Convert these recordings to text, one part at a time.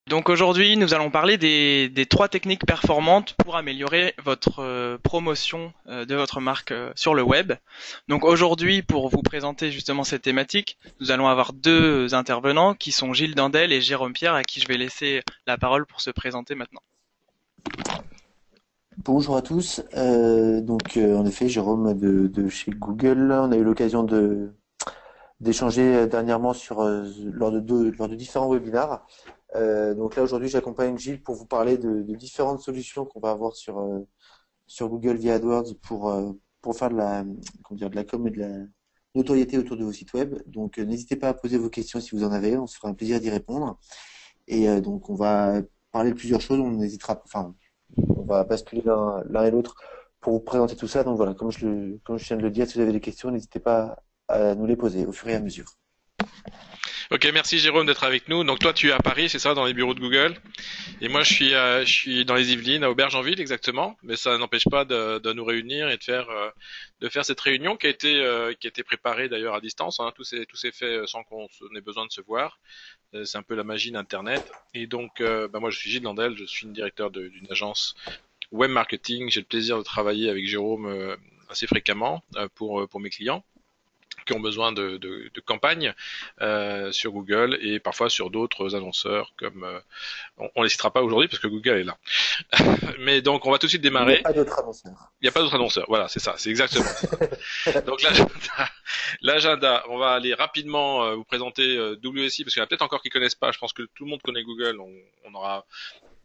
Donc aujourd'hui, nous allons parler des trois techniques performantes pour améliorer votre promotion de votre marque sur le web. Donc aujourd'hui, pour vous présenter justement cette thématique, nous allons avoir deux intervenants qui sont Gilles Dandel et Jérôme Pierre, à qui je vais laisser la parole pour se présenter maintenant. Bonjour à tous. En effet, Jérôme de chez Google. On a eu l'occasion d'échanger dernièrement lors de différents webinars. Donc là, aujourd'hui, j'accompagne Gilles pour vous parler de différentes solutions qu'on va avoir sur Google via AdWords pour faire de la com et de la notoriété autour de vos sites web. Donc, n'hésitez pas à poser vos questions si vous en avez. On se fera un plaisir d'y répondre. Donc, on va parler de plusieurs choses. On va basculer l'un et l'autre pour vous présenter tout ça. Donc voilà, comme je viens de le dire, si vous avez des questions, n'hésitez pas à nous les poser au fur et à mesure. Ok, merci Jérôme d'être avec nous. Donc toi tu es à Paris, c'est ça, dans les bureaux de Google. Et moi je suis dans les Yvelines, à Aubergenville exactement. Mais ça n'empêche pas de nous réunir et de faire cette réunion qui a été préparée d'ailleurs à distance. Hein. Tout s'est fait sans qu'on ait besoin de se voir. C'est un peu la magie d'Internet. Et donc moi je suis Gilles Landel, je suis le directeur d'une agence web marketing. J'ai le plaisir de travailler avec Jérôme assez fréquemment pour mes clients qui ont besoin de campagnes sur Google et parfois sur d'autres annonceurs comme on les citera pas aujourd'hui parce que Google est là. Mais donc on va tout de suite Il n'y a démarrer. pas d'autre annonceur. Il n'y a pas d'autres annonceurs. Voilà, c'est ça, c'est exactement ça. Donc l'agenda, on va aller rapidement vous présenter WSI parce qu'il y en a peut-être encore qui connaissent pas. Je pense que tout le monde connaît Google. On aura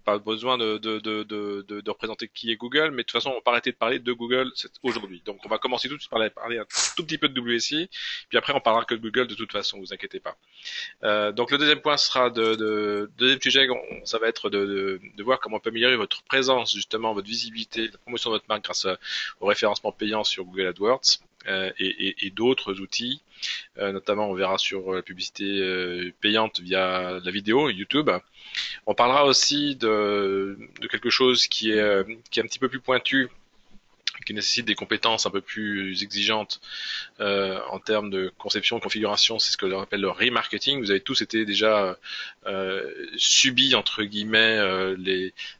pas besoin de représenter qui est Google, mais de toute façon, on va pas arrêter de parler de Google aujourd'hui. Donc, on va commencer tout de suite par parler un tout petit peu de WSI, puis après, on parlera que de Google de toute façon, vous inquiétez pas. Donc, le deuxième point sera deuxième sujet, ça va être de voir comment on peut améliorer votre présence, justement, votre visibilité, la promotion de votre marque grâce au référencement payant sur Google AdWords. Et d'autres outils, notamment on verra sur la publicité payante via la vidéo YouTube. On parlera aussi de quelque chose qui est un petit peu plus pointu, qui nécessite des compétences un peu plus exigeantes en termes de conception et configuration. C'est ce que l'on appelle le remarketing. Vous avez tous été déjà subi entre guillemets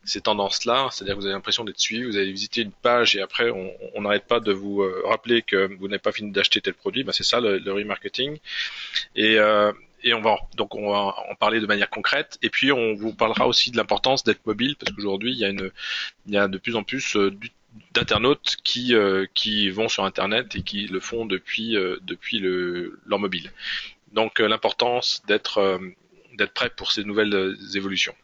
ces tendances-là, c'est-à-dire que vous avez l'impression d'être suivi, vous allez visiter une page et après on n'arrête pas de vous rappeler que vous n'avez pas fini d'acheter tel produit. Ben, c'est ça le remarketing. Et on va en parler de manière concrète. Et puis on vous parlera aussi de l'importance d'être mobile, parce qu'aujourd'hui il y a de plus en plus d'internautes qui vont sur Internet et qui le font depuis leur mobile. Donc l'importance d'être prêt pour ces nouvelles évolutions.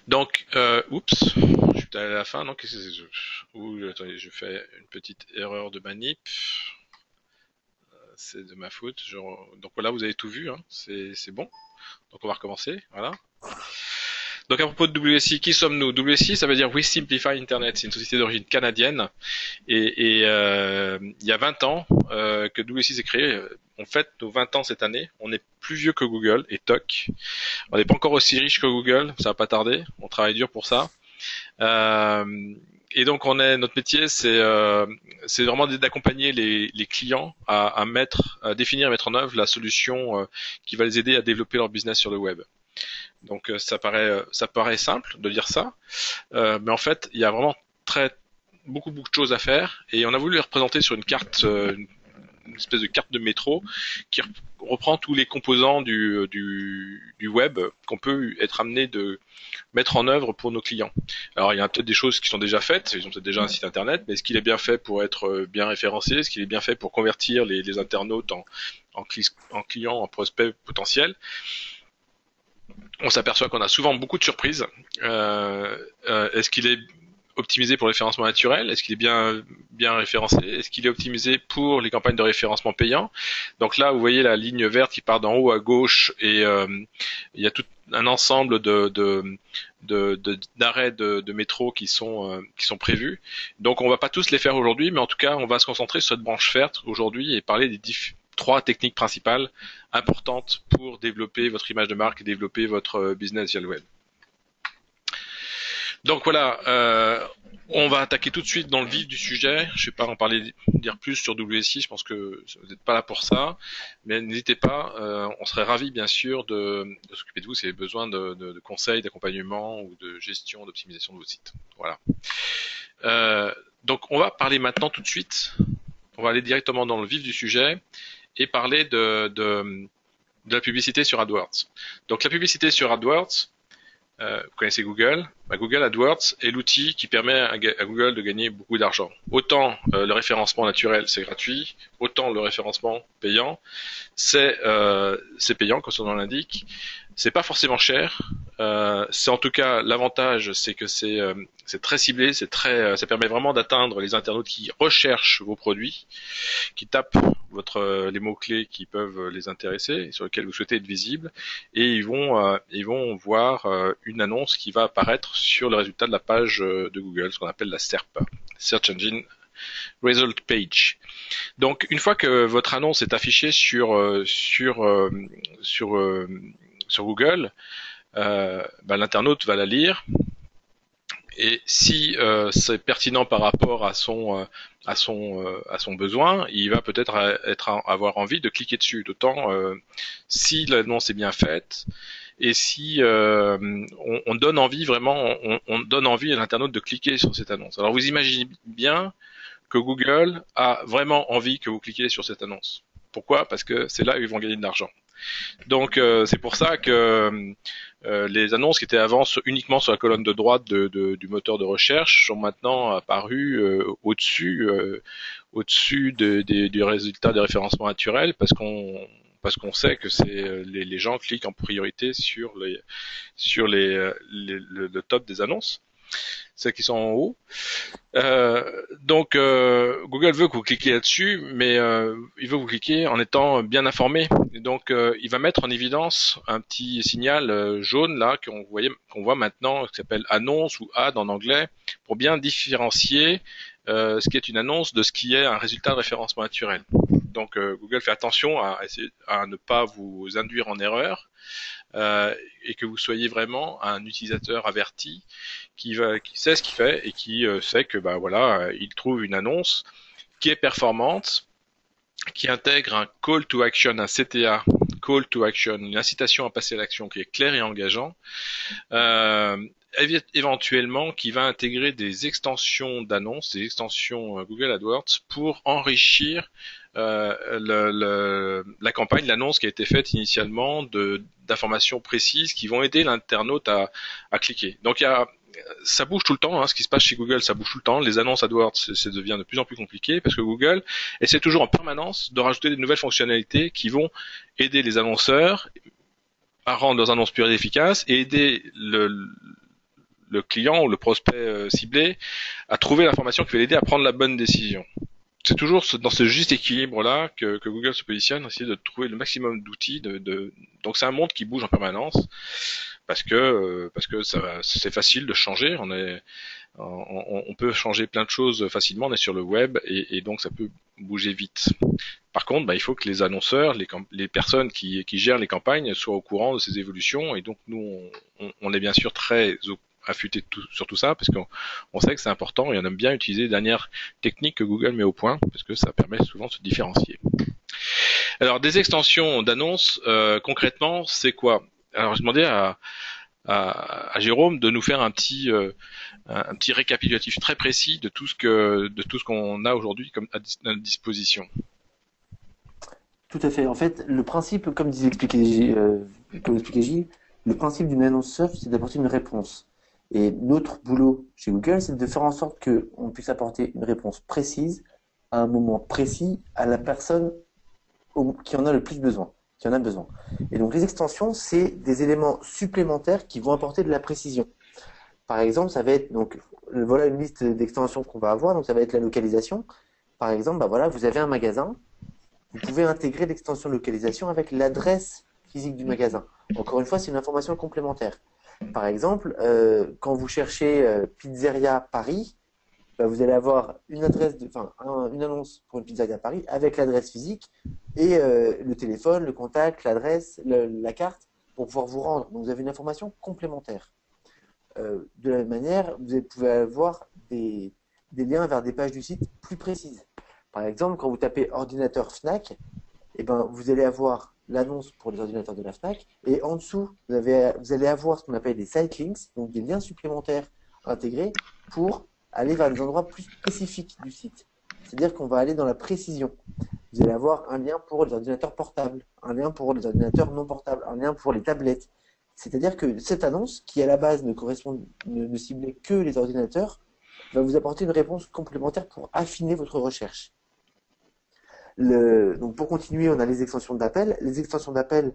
Donc, oups, je suis allé à la fin. Non, qu'est-ce que c'est attendez, je fais une petite erreur de manip. C'est de ma faute. Donc voilà, vous avez tout vu, hein. C'est bon. Donc on va recommencer. Voilà. Donc à propos de WSI, qui sommes-nous? WSI, ça veut dire We Simplify Internet. C'est une société d'origine canadienne. Il y a 20 ans que WSI s'est créé. On fête nos 20 ans cette année. On est plus vieux que Google et toc. On n'est pas encore aussi riche que Google. Ça va pas tarder. On travaille dur pour ça. Et donc notre métier, c'est vraiment d'accompagner les clients à définir et mettre en œuvre la solution qui va les aider à développer leur business sur le web. Donc ça paraît simple de dire ça, mais en fait il y a vraiment beaucoup de choses à faire et on a voulu les représenter sur une carte, une espèce de carte de métro qui reprend tous les composants du web qu'on peut être amené de mettre en œuvre pour nos clients. Alors il y a peut-être des choses qui sont déjà faites, ils ont peut-être déjà un site internet, mais est-ce qu'il est bien fait pour être bien référencé? Est-ce qu'il est bien fait pour convertir les internautes en clients, en prospects potentiels? On s'aperçoit qu'on a souvent beaucoup de surprises. Est-ce qu'il est optimisé pour le référencement naturel? Est-ce qu'il est bien référencé? Est-ce qu'il est optimisé pour les campagnes de référencement payant? Donc là, vous voyez la ligne verte qui part d'en haut à gauche et il y a tout un ensemble d'arrêts de métro qui sont prévus. Donc on va pas tous les faire aujourd'hui, mais en tout cas, on va se concentrer sur cette branche verte aujourd'hui et parler des trois techniques principales importantes pour développer votre image de marque et développer votre business via le web. Donc voilà, on va attaquer tout de suite dans le vif du sujet. Je sais pas en parler, dire plus sur WSI. Je pense que vous n'êtes pas là pour ça, mais n'hésitez pas. On serait ravis bien sûr de s'occuper de vous si vous avez besoin de conseils, d'accompagnement ou de gestion, d'optimisation de votre site. Voilà. Donc on va parler maintenant tout de suite. On va aller directement dans le vif du sujet et parler de la publicité sur AdWords. Donc la publicité sur AdWords, vous connaissez Google. Google AdWords est l'outil qui permet à Google de gagner beaucoup d'argent. Autant le référencement naturel c'est gratuit, autant le référencement payant c'est payant comme son nom l'indique. C'est pas forcément cher. C'est en tout cas l'avantage, c'est que c'est très ciblé, ça permet vraiment d'atteindre les internautes qui recherchent vos produits, qui tapent les mots-clés qui peuvent les intéresser et sur lesquels vous souhaitez être visible, et ils vont voir une annonce qui va apparaître sur le résultat de la page de Google, ce qu'on appelle la SERP, Search Engine Result Page. Donc une fois que votre annonce est affichée sur Google, l'internaute va la lire, et si c'est pertinent par rapport à son besoin, il va peut-être avoir envie de cliquer dessus. D'autant si l'annonce est bien faite et si on donne envie vraiment, on donne envie à l'internaute de cliquer sur cette annonce. Alors vous imaginez bien que Google a vraiment envie que vous cliquiez sur cette annonce. Pourquoi? Parce que c'est là où ils vont gagner de l'argent. Donc c'est pour ça que les annonces qui étaient avant uniquement sur la colonne de droite du moteur de recherche sont maintenant apparues au-dessus du résultat des référencements naturels, parce qu'on sait que c'est les gens cliquent en priorité sur le top des annonces, celles qui sont en haut. Donc Google veut que vous cliquiez là-dessus, mais il veut que vous cliquiez en étant bien informé. Et donc il va mettre en évidence un petit signal jaune là qu'on voit maintenant, qui s'appelle annonce ou ad en anglais, pour bien différencier ce qui est une annonce de ce qui est un résultat de référencement naturel. Donc Google fait attention à ne pas vous induire en erreur, et que vous soyez vraiment un utilisateur averti qui sait ce qu'il fait et qui sait que il trouve une annonce qui est performante, qui intègre un call to action, un CTA, call to action, une incitation à passer à l'action qui est clair et engageant, éventuellement qui va intégrer des extensions d'annonces, des extensions Google AdWords pour enrichir la campagne, l'annonce qui a été faite initialement d'informations précises qui vont aider l'internaute à cliquer. Donc ça bouge tout le temps, ce qui se passe chez Google, ça bouge tout le temps. Les annonces AdWords, ça devient de plus en plus compliqué parce que Google essaie toujours en permanence de rajouter des nouvelles fonctionnalités qui vont aider les annonceurs à rendre leurs annonces plus efficaces et aider le client ou le prospect ciblé à trouver l'information qui va l'aider à prendre la bonne décision. C'est toujours dans ce juste équilibre-là que Google se positionne, essayer de trouver le maximum d'outils. Donc c'est un monde qui bouge en permanence parce que c'est facile de changer. On peut changer plein de choses facilement. On est sur le web et donc ça peut bouger vite. Par contre, il faut que les annonceurs, les personnes qui gèrent les campagnes soient au courant de ces évolutions. Et donc nous, on est bien sûr très affûté sur tout ça parce qu'on sait que c'est important et on aime bien utiliser les dernières techniques que Google met au point parce que ça permet souvent de se différencier. Alors des extensions d'annonces, concrètement, c'est quoi? Alors je demandais à Jérôme de nous faire un petit récapitulatif très précis de tout ce qu'on a aujourd'hui comme à notre disposition. Tout à fait. En fait, le principe, comme expliquait Gilles, le principe d'une annonce search, c'est d'apporter une réponse. Et notre boulot chez Google, c'est de faire en sorte qu'on puisse apporter une réponse précise à un moment précis à la personne qui en a le plus besoin, qui en a besoin. Et donc les extensions, c'est des éléments supplémentaires qui vont apporter de la précision. Par exemple, ça va être voilà une liste d'extensions qu'on va avoir. Donc ça va être la localisation. Par exemple, vous avez un magasin. Vous pouvez intégrer l'extension localisation avec l'adresse physique du magasin. Encore une fois, c'est une information complémentaire. Par exemple, quand vous cherchez Pizzeria Paris, vous allez avoir une annonce pour une pizzeria Paris avec l'adresse physique et le téléphone, le contact, l'adresse, la carte pour pouvoir vous rendre. Donc vous avez une information complémentaire. de la même manière, vous pouvez avoir des liens vers des pages du site plus précises. Par exemple, quand vous tapez ordinateur Fnac, eh ben, vous allez avoir l'annonce pour les ordinateurs de la Fnac, et en dessous, vous allez avoir ce qu'on appelle des site links, donc des liens supplémentaires intégrés pour aller vers des endroits plus spécifiques du site. C'est-à-dire qu'on va aller dans la précision. Vous allez avoir un lien pour les ordinateurs portables, un lien pour les ordinateurs non portables, un lien pour les tablettes. C'est-à-dire que cette annonce, qui à la base ne ciblait que les ordinateurs, va vous apporter une réponse complémentaire pour affiner votre recherche. Donc pour continuer, on a les extensions d'appel. Les extensions d'appel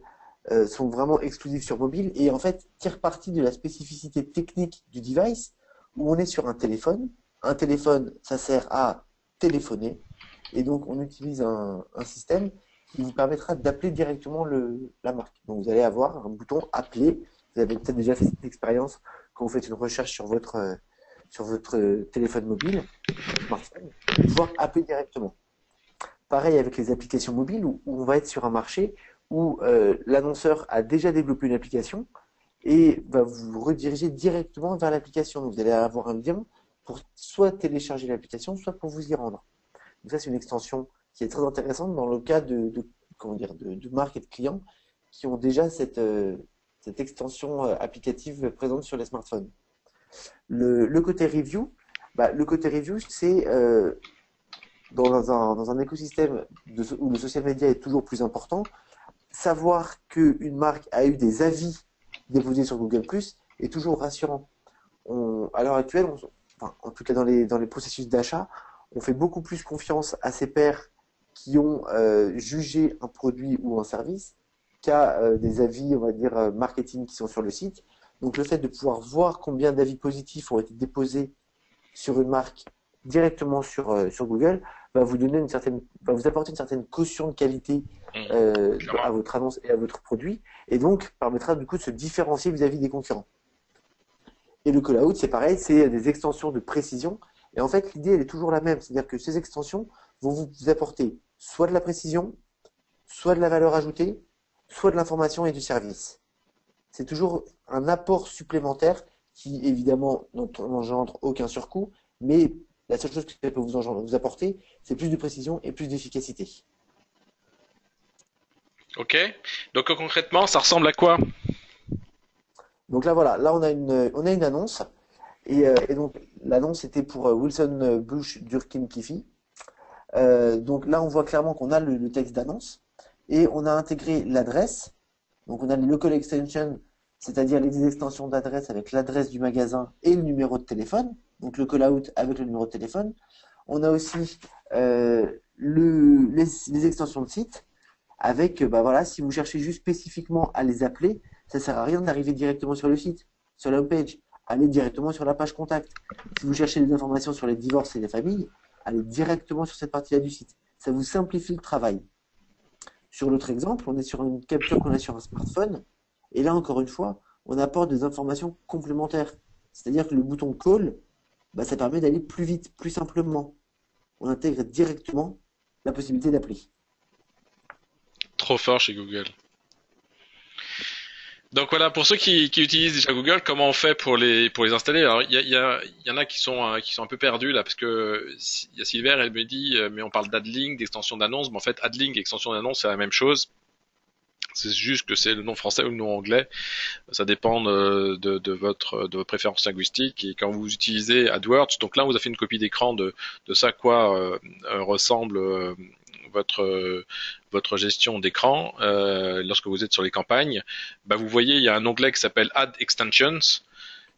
sont vraiment exclusives sur mobile et en fait tirent parti de la spécificité technique du device où on est sur un téléphone. Un téléphone, ça sert à téléphoner et donc on utilise un système qui vous permettra d'appeler directement la marque. Donc vous allez avoir un bouton appeler. Vous avez peut-être déjà fait cette expérience quand vous faites une recherche sur votre téléphone mobile, smartphone, pour pouvoir appeler directement. Pareil avec les applications mobiles où on va être sur un marché où l'annonceur a déjà développé une application et va vous rediriger directement vers l'application. Donc vous allez avoir un lien pour soit télécharger l'application, soit pour vous y rendre. Donc ça, c'est une extension qui est très intéressante dans le cas de marques et de clients qui ont déjà cette extension applicative présente sur les smartphones. Le côté review, c'est dans un écosystème où le social media est toujours plus important, savoir qu'une marque a eu des avis déposés sur Google+ est toujours rassurant. À l'heure actuelle, en tout cas dans les processus d'achat, on fait beaucoup plus confiance à ces pairs qui ont jugé un produit ou un service qu'à des avis, on va dire, marketing qui sont sur le site. Donc le fait de pouvoir voir combien d'avis positifs ont été déposés sur une marque directement sur Google va vous apporter une certaine caution de qualité à votre annonce et à votre produit, et donc permettra du coup de se différencier vis-à-vis des concurrents. Et le call-out, c'est pareil, c'est des extensions de précision. Et en fait, l'idée, elle est toujours la même. C'est-à-dire que ces extensions vont vous apporter soit de la précision, soit de la valeur ajoutée, soit de l'information et du service. C'est toujours un apport supplémentaire qui, évidemment, n'engendre aucun surcoût, mais la seule chose que ça peut vous apporter, c'est plus de précision et plus d'efficacité. Ok. Donc concrètement, ça ressemble à quoi? Donc là, voilà. Là, on a une annonce. Et donc, l'annonce était pour Wilson Bush Durkin Kiffy. Donc là, on voit clairement qu'on a le texte d'annonce. Et on a intégré l'adresse. Donc on a les local extensions, c'est-à-dire les extensions d'adresse avec l'adresse du magasin et le numéro de téléphone. Donc le call-out avec le numéro de téléphone. On a aussi les extensions de site avec, si vous cherchez juste spécifiquement à les appeler, ça sert à rien d'arriver directement sur le site, sur la homepage. Allez directement sur la page contact. Si vous cherchez des informations sur les divorces et les familles, allez directement sur cette partie-là du site. Ça vous simplifie le travail. Sur l'autre exemple, on est sur une capture qu'on a sur un smartphone. Et là, encore une fois, on apporte des informations complémentaires. C'est-à-dire que le bouton call, ça permet d'aller plus vite, plus simplement. On intègre directement la possibilité d'appeler. Trop fort chez Google. Donc voilà, pour ceux qui utilisent déjà Google, comment on fait pour les installer? Alors il y en a qui sont un peu perdus là, parce que il y a Silver, elle me dit mais on parle d'adlink, d'extension d'annonce, mais en fait adlink et extension d'annonce c'est la même chose. C'est juste que c'est le nom français ou le nom anglais. Ça dépend de votre préférence linguistique. Et quand vous utilisez AdWords, donc là vous avez fait une copie d'écran de ça à quoi ressemble votre gestion d'écran lorsque vous êtes sur les campagnes. Vous voyez, il y a un onglet qui s'appelle Add Extensions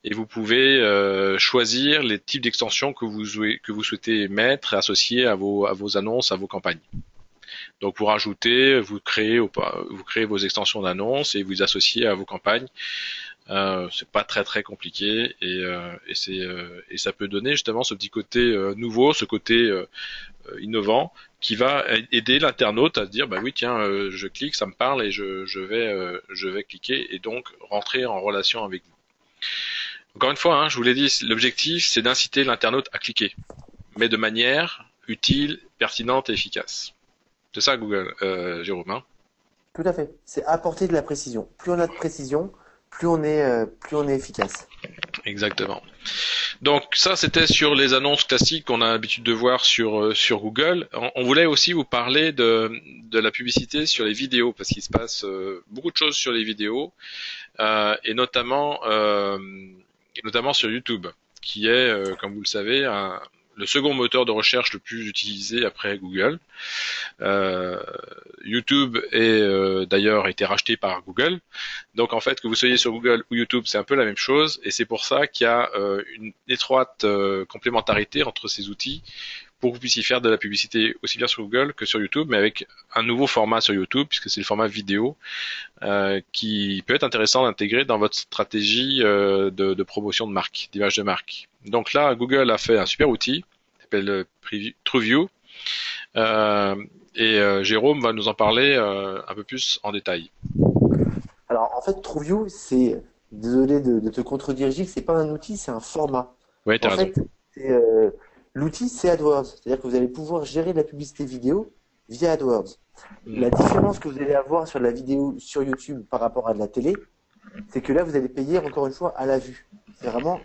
et vous pouvez choisir les types d'extensions que vous souhaitez mettre et associer à vos annonces, à vos campagnes. Donc vous rajoutez, vous créez vos extensions d'annonces et vous associez à vos campagnes. C'est pas très très compliqué et ça peut donner justement ce petit côté nouveau, ce côté innovant qui va aider l'internaute à se dire oui tiens je clique, ça me parle et je vais cliquer et donc rentrer en relation avec vous. Encore une fois, je vous l'ai dit, l'objectif c'est d'inciter l'internaute à cliquer, mais de manière utile, pertinente et efficace. C'est ça Google, Jérôme. Tout à fait. C'est apporter de la précision. Plus on a de précision, plus on est efficace. Exactement. Donc ça, c'était sur les annonces classiques qu'on a l'habitude de voir sur Google. On voulait aussi vous parler de la publicité sur les vidéos, parce qu'il se passe beaucoup de choses sur les vidéos, et notamment sur YouTube, qui est, comme vous le savez, le second moteur de recherche le plus utilisé après Google. YouTube d'ailleurs a été racheté par Google. Donc en fait, que vous soyez sur Google ou YouTube, c'est un peu la même chose, et c'est pour ça qu'il y a une étroite complémentarité entre ces outils pour que vous puissiez faire de la publicité aussi bien sur Google que sur YouTube, mais avec un nouveau format sur YouTube, puisque c'est le format vidéo, qui peut être intéressant d'intégrer dans votre stratégie de promotion de marque, d'image de marque. Donc là, Google a fait un super outil, qui s'appelle TrueView, Jérôme va nous en parler un peu plus en détail. Alors, en fait, TrueView, désolé de te contredire, Gilles, c'est pas un outil, c'est un format. Oui, t'as En raison. fait, l'outil, c'est AdWords. C'est-à-dire que vous allez pouvoir gérer la publicité vidéo via AdWords. La différence que vous allez avoir sur la vidéo sur YouTube par rapport à de la télé, c'est que là, vous allez payer encore une fois à la vue. C'est vraiment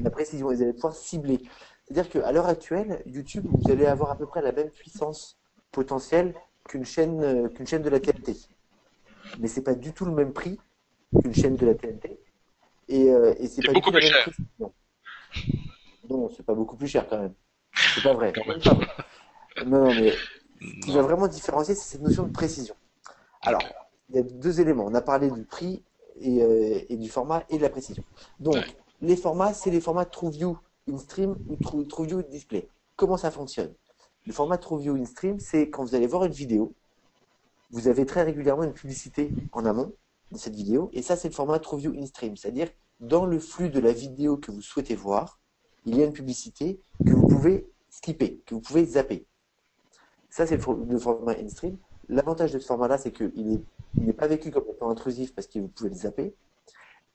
la précision. Vous allez pouvoir cibler. C'est-à-dire qu'à l'heure actuelle, YouTube, vous allez avoir à peu près la même puissance potentielle qu'une chaîne de la TNT. Mais c'est pas du tout le même prix qu'une chaîne de la TNT. Et c'est pas du beaucoup tout la plus même cher. précision. Non, c'est pas beaucoup plus cher quand même. C'est pas vrai. Quand même. Pas vrai. Non, mais ce qui va Non. vraiment différencier, c'est cette notion de précision. Alors, il y a deux éléments. On a parlé du prix et du format et de la précision. Donc, Ouais. les formats, c'est les formats TrueView InStream ou TrueView Display. Comment ça fonctionne? Le format TrueView InStream, c'est quand vous allez voir une vidéo, vous avez très régulièrement une publicité en amont de cette vidéo, et ça, c'est le format TrueView InStream. C'est-à-dire, dans le flux de la vidéo que vous souhaitez voir, il y a une publicité que vous pouvez skipper, que vous pouvez zapper. Ça, c'est le format InStream. L'avantage de ce format-là, c'est qu'il n'est pas vécu comme étant intrusif parce que vous pouvez le zapper.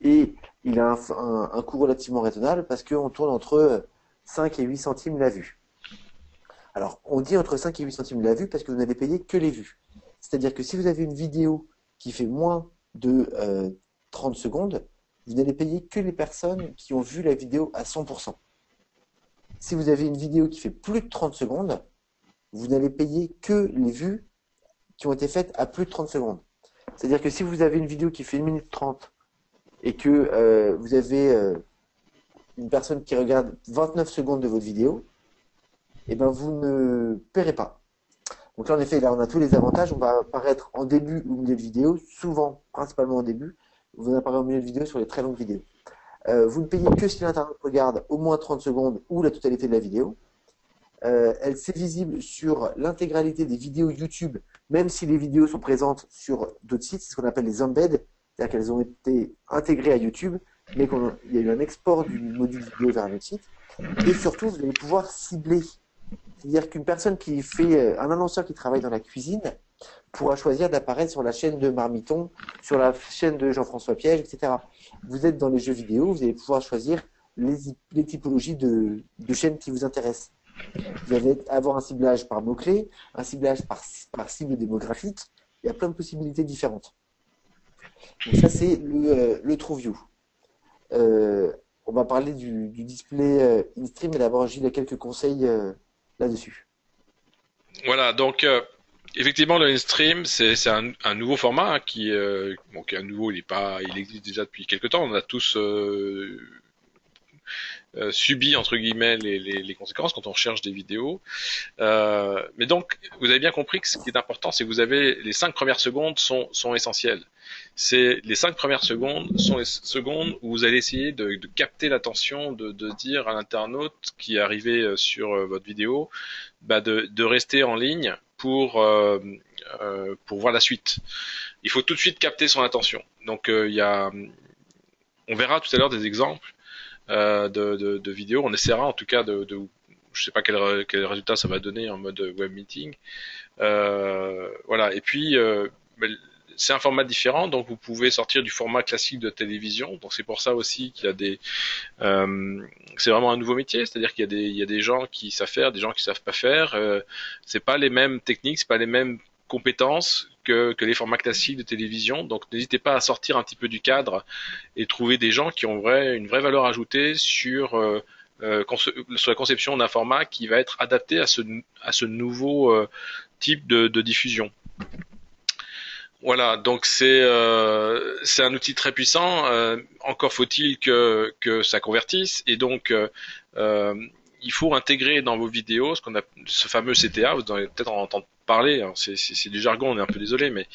Et il a un coût relativement raisonnable parce qu'on tourne entre 5 et 8 centimes la vue. Alors, on dit entre 5 et 8 centimes la vue parce que vous n'allez payer que les vues. C'est-à-dire que si vous avez une vidéo qui fait moins de 30 secondes, vous n'allez payer que les personnes qui ont vu la vidéo à 100%. Si vous avez une vidéo qui fait plus de 30 secondes, vous n'allez payer que les vues qui ont été faites à plus de 30 secondes. C'est-à-dire que si vous avez une vidéo qui fait 1 minute 30 et que vous avez une personne qui regarde 29 secondes de votre vidéo, eh ben vous ne paierez pas. Donc là, en effet, là, on a tous les avantages. On va apparaître en début ou milieu de vidéo, souvent, principalement en début. Vous apparaît en milieu de vidéo sur les très longues vidéos. Vous ne payez que si l'internaute regarde au moins 30 secondes ou la totalité de la vidéo. C'est visible sur l'intégralité des vidéos YouTube, même si les vidéos sont présentes sur d'autres sites. C'est ce qu'on appelle les embeds, c'est-à-dire qu'elles ont été intégrées à YouTube, mais qu'il y a eu un export du module vidéo vers un autre site. Et surtout, vous allez pouvoir cibler. C'est-à-dire qu'une personne qui fait, un annonceur qui travaille dans la cuisine, pourra choisir d'apparaître sur la chaîne de Marmiton, sur la chaîne de Jean-François Piège, etc. Vous êtes dans les jeux vidéo, vous allez pouvoir choisir les typologies de chaînes qui vous intéressent. Vous allez avoir un ciblage par mots-clés, un ciblage par cible démographique. Il y a plein de possibilités différentes. Donc ça, c'est le TrueView. On va parler du display in-stream, mais d'abord, Gilles a quelques conseils là-dessus. Voilà, donc effectivement le in-stream c'est un nouveau format hein, qui est nouveau, il existe déjà depuis quelques temps. On a tous subi entre guillemets les conséquences quand on recherche des vidéos. Mais donc vous avez bien compris que ce qui est important, c'est que vous avez les 5 premières secondes sont essentielles. C'est les 5 premières secondes sont les secondes où vous allez essayer de capter l'attention, de dire à l'internaute qui est arrivé sur votre vidéo, de rester en ligne pour voir la suite. Il faut tout de suite capter son attention. Donc on verra tout à l'heure des exemples de vidéos. On essaiera en tout cas je sais pas quel résultat ça va donner en mode web meeting. Voilà. Et puis c'est un format différent, donc vous pouvez sortir du format classique de télévision. Donc c'est pour ça aussi qu'il y a c'est vraiment un nouveau métier, c'est-à-dire qu'il y a des gens qui savent faire, des gens qui savent pas faire. C'est pas les mêmes techniques, c'est pas les mêmes compétences que les formats classiques de télévision. Donc n'hésitez pas à sortir un petit peu du cadre et trouver des gens qui ont une vraie valeur ajoutée sur la conception d'un format qui va être adapté à ce nouveau type de diffusion. Voilà, donc c'est un outil très puissant. Encore faut-il que ça convertisse, et donc il faut intégrer dans vos vidéos ce fameux CTA. Vous en avez peut-être entendu parler. C'est du jargon, on est un peu désolé, mais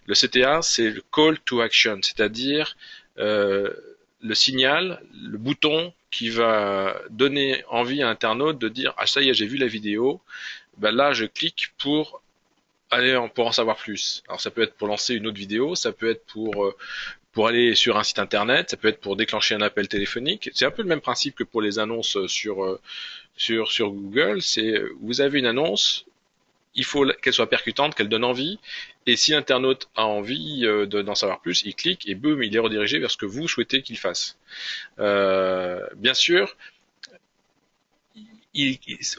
le CTA, c'est le call to action, c'est-à-dire le signal, le bouton qui va donner envie à l'internaute de dire ah ça y est, j'ai vu la vidéo, ben là je clique pour pour en savoir plus. Alors ça peut être pour lancer une autre vidéo, ça peut être pour aller sur un site internet, ça peut être pour déclencher un appel téléphonique. C'est un peu le même principe que pour les annonces sur Google. C'est vous avez une annonce, il faut qu'elle soit percutante, qu'elle donne envie. Et si l'internaute a envie d'en savoir plus, il clique et boum, il est redirigé vers ce que vous souhaitez qu'il fasse. Bien sûr,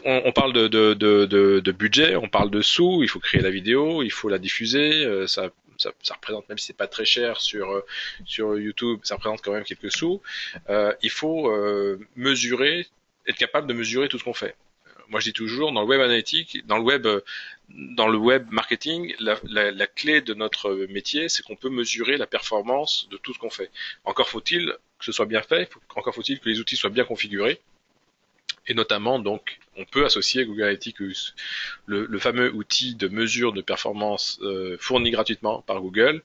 on parle de budget, on parle de sous, il faut créer la vidéo, il faut la diffuser, ça représente, même si c'est pas très cher sur YouTube, ça représente quand même quelques sous. Il faut être capable de mesurer tout ce qu'on fait. Moi je dis toujours, dans le web analytique, dans le web marketing, la clé de notre métier, c'est qu'on peut mesurer la performance de tout ce qu'on fait. Encore faut-il que ce soit bien fait, encore faut-il que les outils soient bien configurés. Et notamment, donc, on peut associer Google Analytics, le fameux outil de mesure de performance fourni gratuitement par Google,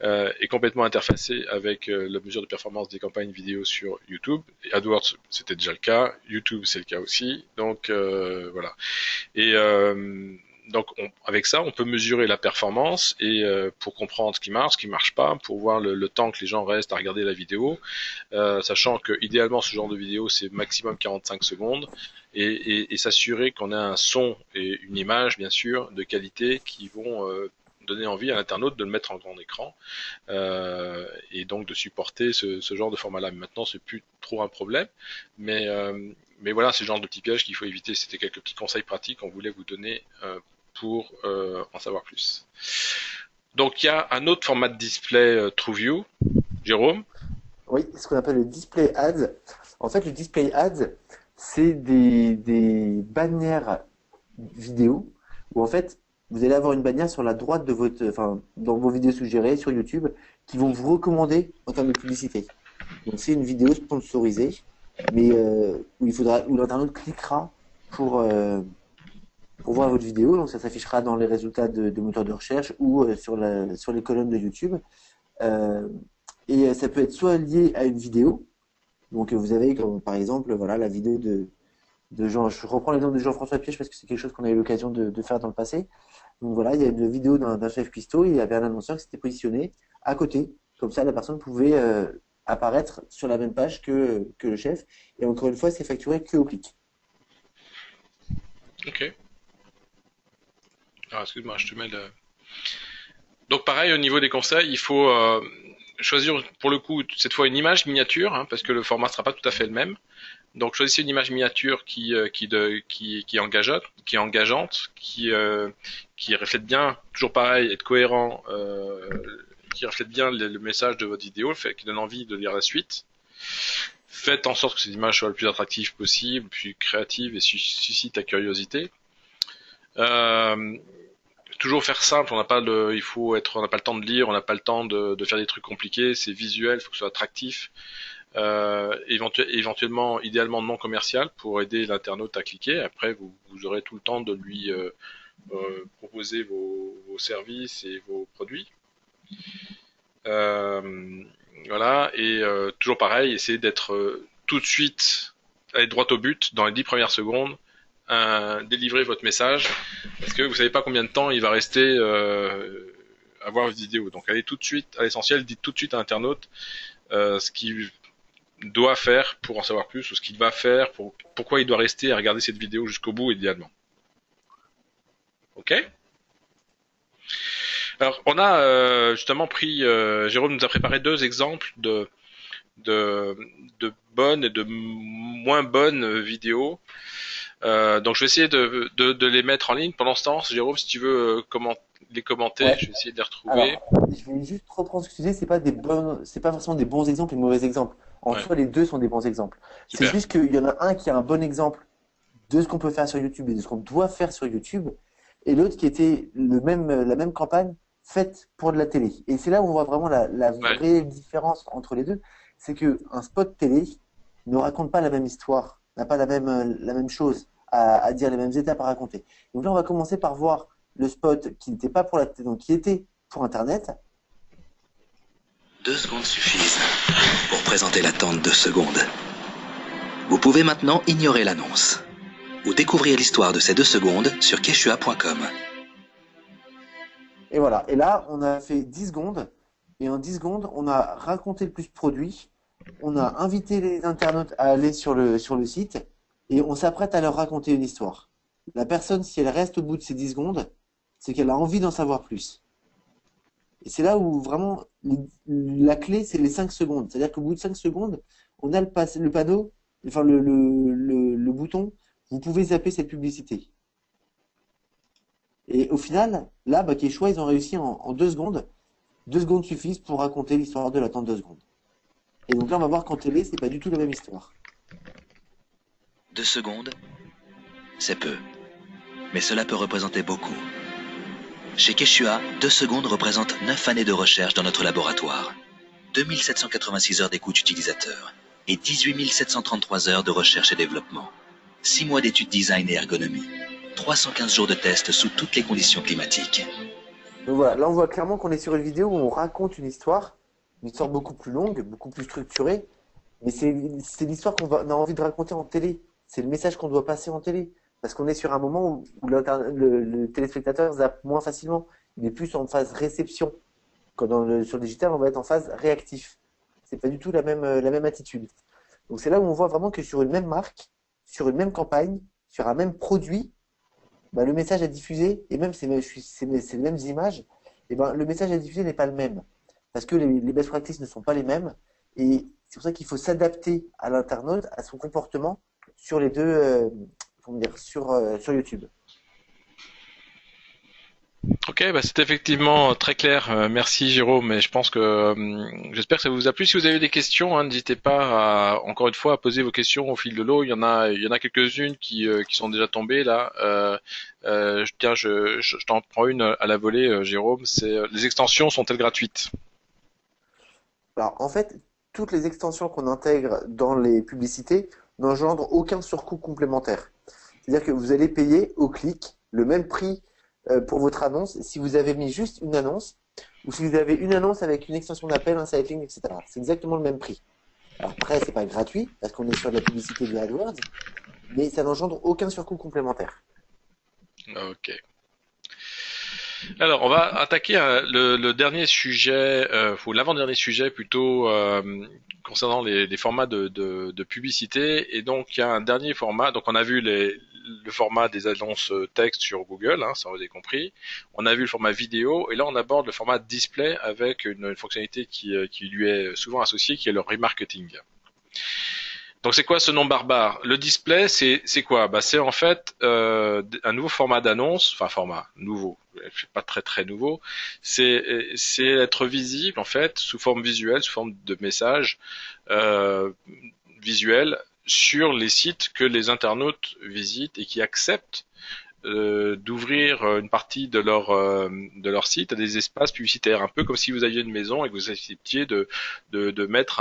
est complètement interfacé avec la mesure de performance des campagnes vidéo sur YouTube. Et AdWords, c'était déjà le cas. YouTube, c'est le cas aussi. Donc, voilà. Et donc, avec ça, on peut mesurer la performance et pour comprendre ce qui marche pas, pour voir le temps que les gens restent à regarder la vidéo, sachant que idéalement ce genre de vidéo c'est maximum 45 secondes et s'assurer qu'on a un son et une image bien sûr de qualité qui vont donner envie à l'internaute de le mettre en grand écran et donc de supporter ce genre de format-là. Mais maintenant, c'est plus trop un problème, mais voilà, c'est le genre de petits pièges qu'il faut éviter. C'était quelques petits conseils pratiques qu'on voulait vous donner pour en savoir plus. Donc il y a un autre format de display TrueView, Jérôme. Oui, ce qu'on appelle le display ads. En fait, le display ads, c'est des bannières vidéo où en fait vous allez avoir une bannière sur la droite de dans vos vidéos suggérées sur YouTube qui vont vous recommander en termes de publicité. Donc c'est une vidéo sponsorisée, mais où l'internaute cliquera pour voir votre vidéo. Donc ça s'affichera dans les résultats de moteurs de recherche ou sur les colonnes de YouTube. Et ça peut être soit lié à une vidéo. Donc vous avez comme par exemple la vidéo de Jean. Je reprends l'exemple de Jean-François Piège parce que c'est quelque chose qu'on a eu l'occasion de faire dans le passé. Donc voilà, il y a une vidéo d'un chef cuistot, il y avait un annonceur qui s'était positionné à côté. Comme ça, la personne pouvait apparaître sur la même page que le chef. Et encore une fois, c'est facturé que au clic. Ok. Alors excuse-moi, je te mets le... Donc pareil, au niveau des conseils, il faut choisir pour le coup cette fois une image miniature, parce que le format sera pas tout à fait le même. Donc choisissez une image miniature qui est engageante, qui reflète bien, toujours pareil, être cohérent, qui reflète bien le message de votre vidéo, qui donne envie de lire la suite. Faites en sorte que cette image soit le plus attractive possible, plus créative et suscite la curiosité. Toujours faire simple, on n'a pas le temps de lire, on n'a pas le temps de faire des trucs compliqués, c'est visuel, il faut que ce soit attractif. Éventuellement, idéalement non commercial pour aider l'internaute à cliquer. Après, vous aurez tout le temps de lui proposer vos services et vos produits. Voilà, et toujours pareil, essayez d'être tout de suite, aller droit au but dans les 10 premières secondes, délivrer votre message, parce que vous savez pas combien de temps il va rester à voir votre vidéo. Donc allez tout de suite à l'essentiel, dites tout de suite à l'internaute ce qu'il doit faire pour en savoir plus, ou ce qu'il va faire, pourquoi il doit rester à regarder cette vidéo jusqu'au bout idéalement. Ok ? Alors on a justement pris, Jérôme nous a préparé 2 exemples de bonnes et de moins bonnes vidéos. Donc je vais essayer de les mettre en ligne. Pendant ce temps, Jérôme, si tu veux les commenter, Ouais. je vais essayer de les retrouver. Alors, je vais juste reprendre ce que tu disais, c'est pas forcément des bons exemples et de mauvais exemples. En Ouais, soi, les deux sont des bons exemples. C'est super. juste qu'il y en a un qui a un bon exemple de ce qu'on peut faire sur YouTube et de ce qu'on doit faire sur YouTube, et l'autre qui était la même campagne faite pour de la télé. Et c'est là où on voit vraiment la Ouais, vraie différence entre les deux, c'est que un spot télé ne raconte pas la même histoire, n'a pas la même chose à dire, les mêmes étapes à raconter. Donc là, on va commencer par voir le spot qui n'était pas pour la télé, donc qui était pour Internet. 2 secondes suffisent pour présenter l'attente de secondes. Vous pouvez maintenant ignorer l'annonce ou découvrir l'histoire de ces 2 secondes sur quechua.com. Et voilà. Et là, on a fait 10 secondes. Et en 10 secondes, on a raconté le plus produit. On a invité les internautes à aller sur le site. Et on s'apprête à leur raconter une histoire. La personne, si elle reste au bout de ces 10 secondes, c'est qu'elle a envie d'en savoir plus. Et c'est là où vraiment la clé, c'est les 5 secondes. C'est-à-dire qu'au bout de 5 secondes, on a le panneau, enfin le bouton, vous pouvez zapper cette publicité. Et au final, là, Quechua, ils ont réussi en 2 secondes. 2 secondes suffisent pour raconter l'histoire de l'attente 2 secondes. Et donc là, on va voir qu'en télé, c'est pas du tout la même histoire. 2 secondes, c'est peu. Mais cela peut représenter beaucoup. Chez Quechua, 2 secondes représentent 9 années de recherche dans notre laboratoire. 2786 heures d'écoute utilisateur et 18 733 heures de recherche et développement. 6 mois d'études design et ergonomie. 315 jours de tests sous toutes les conditions climatiques. Donc voilà, là, on voit clairement qu'on est sur une vidéo où on raconte une histoire beaucoup plus longue, beaucoup plus structurée. Mais c'est l'histoire on a envie de raconter en télé. C'est le message qu'on doit passer en télé. Parce qu'on est sur un moment où le téléspectateur zappe moins facilement. Il est plus en phase réception. Quand sur le digital, on va être en phase réactif. C'est pas du tout la même attitude. Donc c'est là où on voit vraiment que sur une même marque, sur une même campagne, sur un même produit, le message à diffuser, et même c'est les mêmes images, et le message à diffuser n'est pas le même. Parce que les best practices ne sont pas les mêmes. Et c'est pour ça qu'il faut s'adapter à l'internaute, à son comportement sur les deux, comment dire, sur YouTube. Ok, bah c'est effectivement très clair. Merci Jérôme. Et je pense que j'espère que ça vous a plu. Si vous avez des questions, hein, n'hésitez pas encore une fois à poser vos questions au fil de l'eau. Il y en a quelques-unes qui sont déjà tombées là. Tiens, je t'en prends une à la volée, Jérôme. C'est les extensions sont-elles gratuites? Alors, en fait, toutes les extensions qu'on intègre dans les publicités n'engendrent aucun surcoût complémentaire. C'est-à-dire que vous allez payer au clic le même prix pour votre annonce si vous avez mis juste une annonce ou si vous avez une annonce avec une extension d'appel, un sideling, etc. C'est exactement le même prix. Alors après, c'est pas gratuit parce qu'on est sur de la publicité de AdWords, mais ça n'engendre aucun surcoût complémentaire. Ok. Alors, on va attaquer le dernier sujet, ou l'avant-dernier sujet plutôt, concernant les formats de publicité. Et donc, il y a un dernier format. Donc, on a vu le format des annonces texte sur Google, hein, ça vous avez compris. On a vu le format vidéo, et là, on aborde le format display avec une fonctionnalité qui lui est souvent associée, qui est le remarketing. Donc c'est quoi ce nom barbare? Le display, c'est quoi? Bah c'est en fait un nouveau format d'annonce, enfin format nouveau, pas très très nouveau. C'est être visible en fait sous forme visuelle, sous forme de message visuel sur les sites que les internautes visitent et qui acceptent d'ouvrir une partie de leur site à des espaces publicitaires, un peu comme si vous aviez une maison et que vous acceptiez de mettre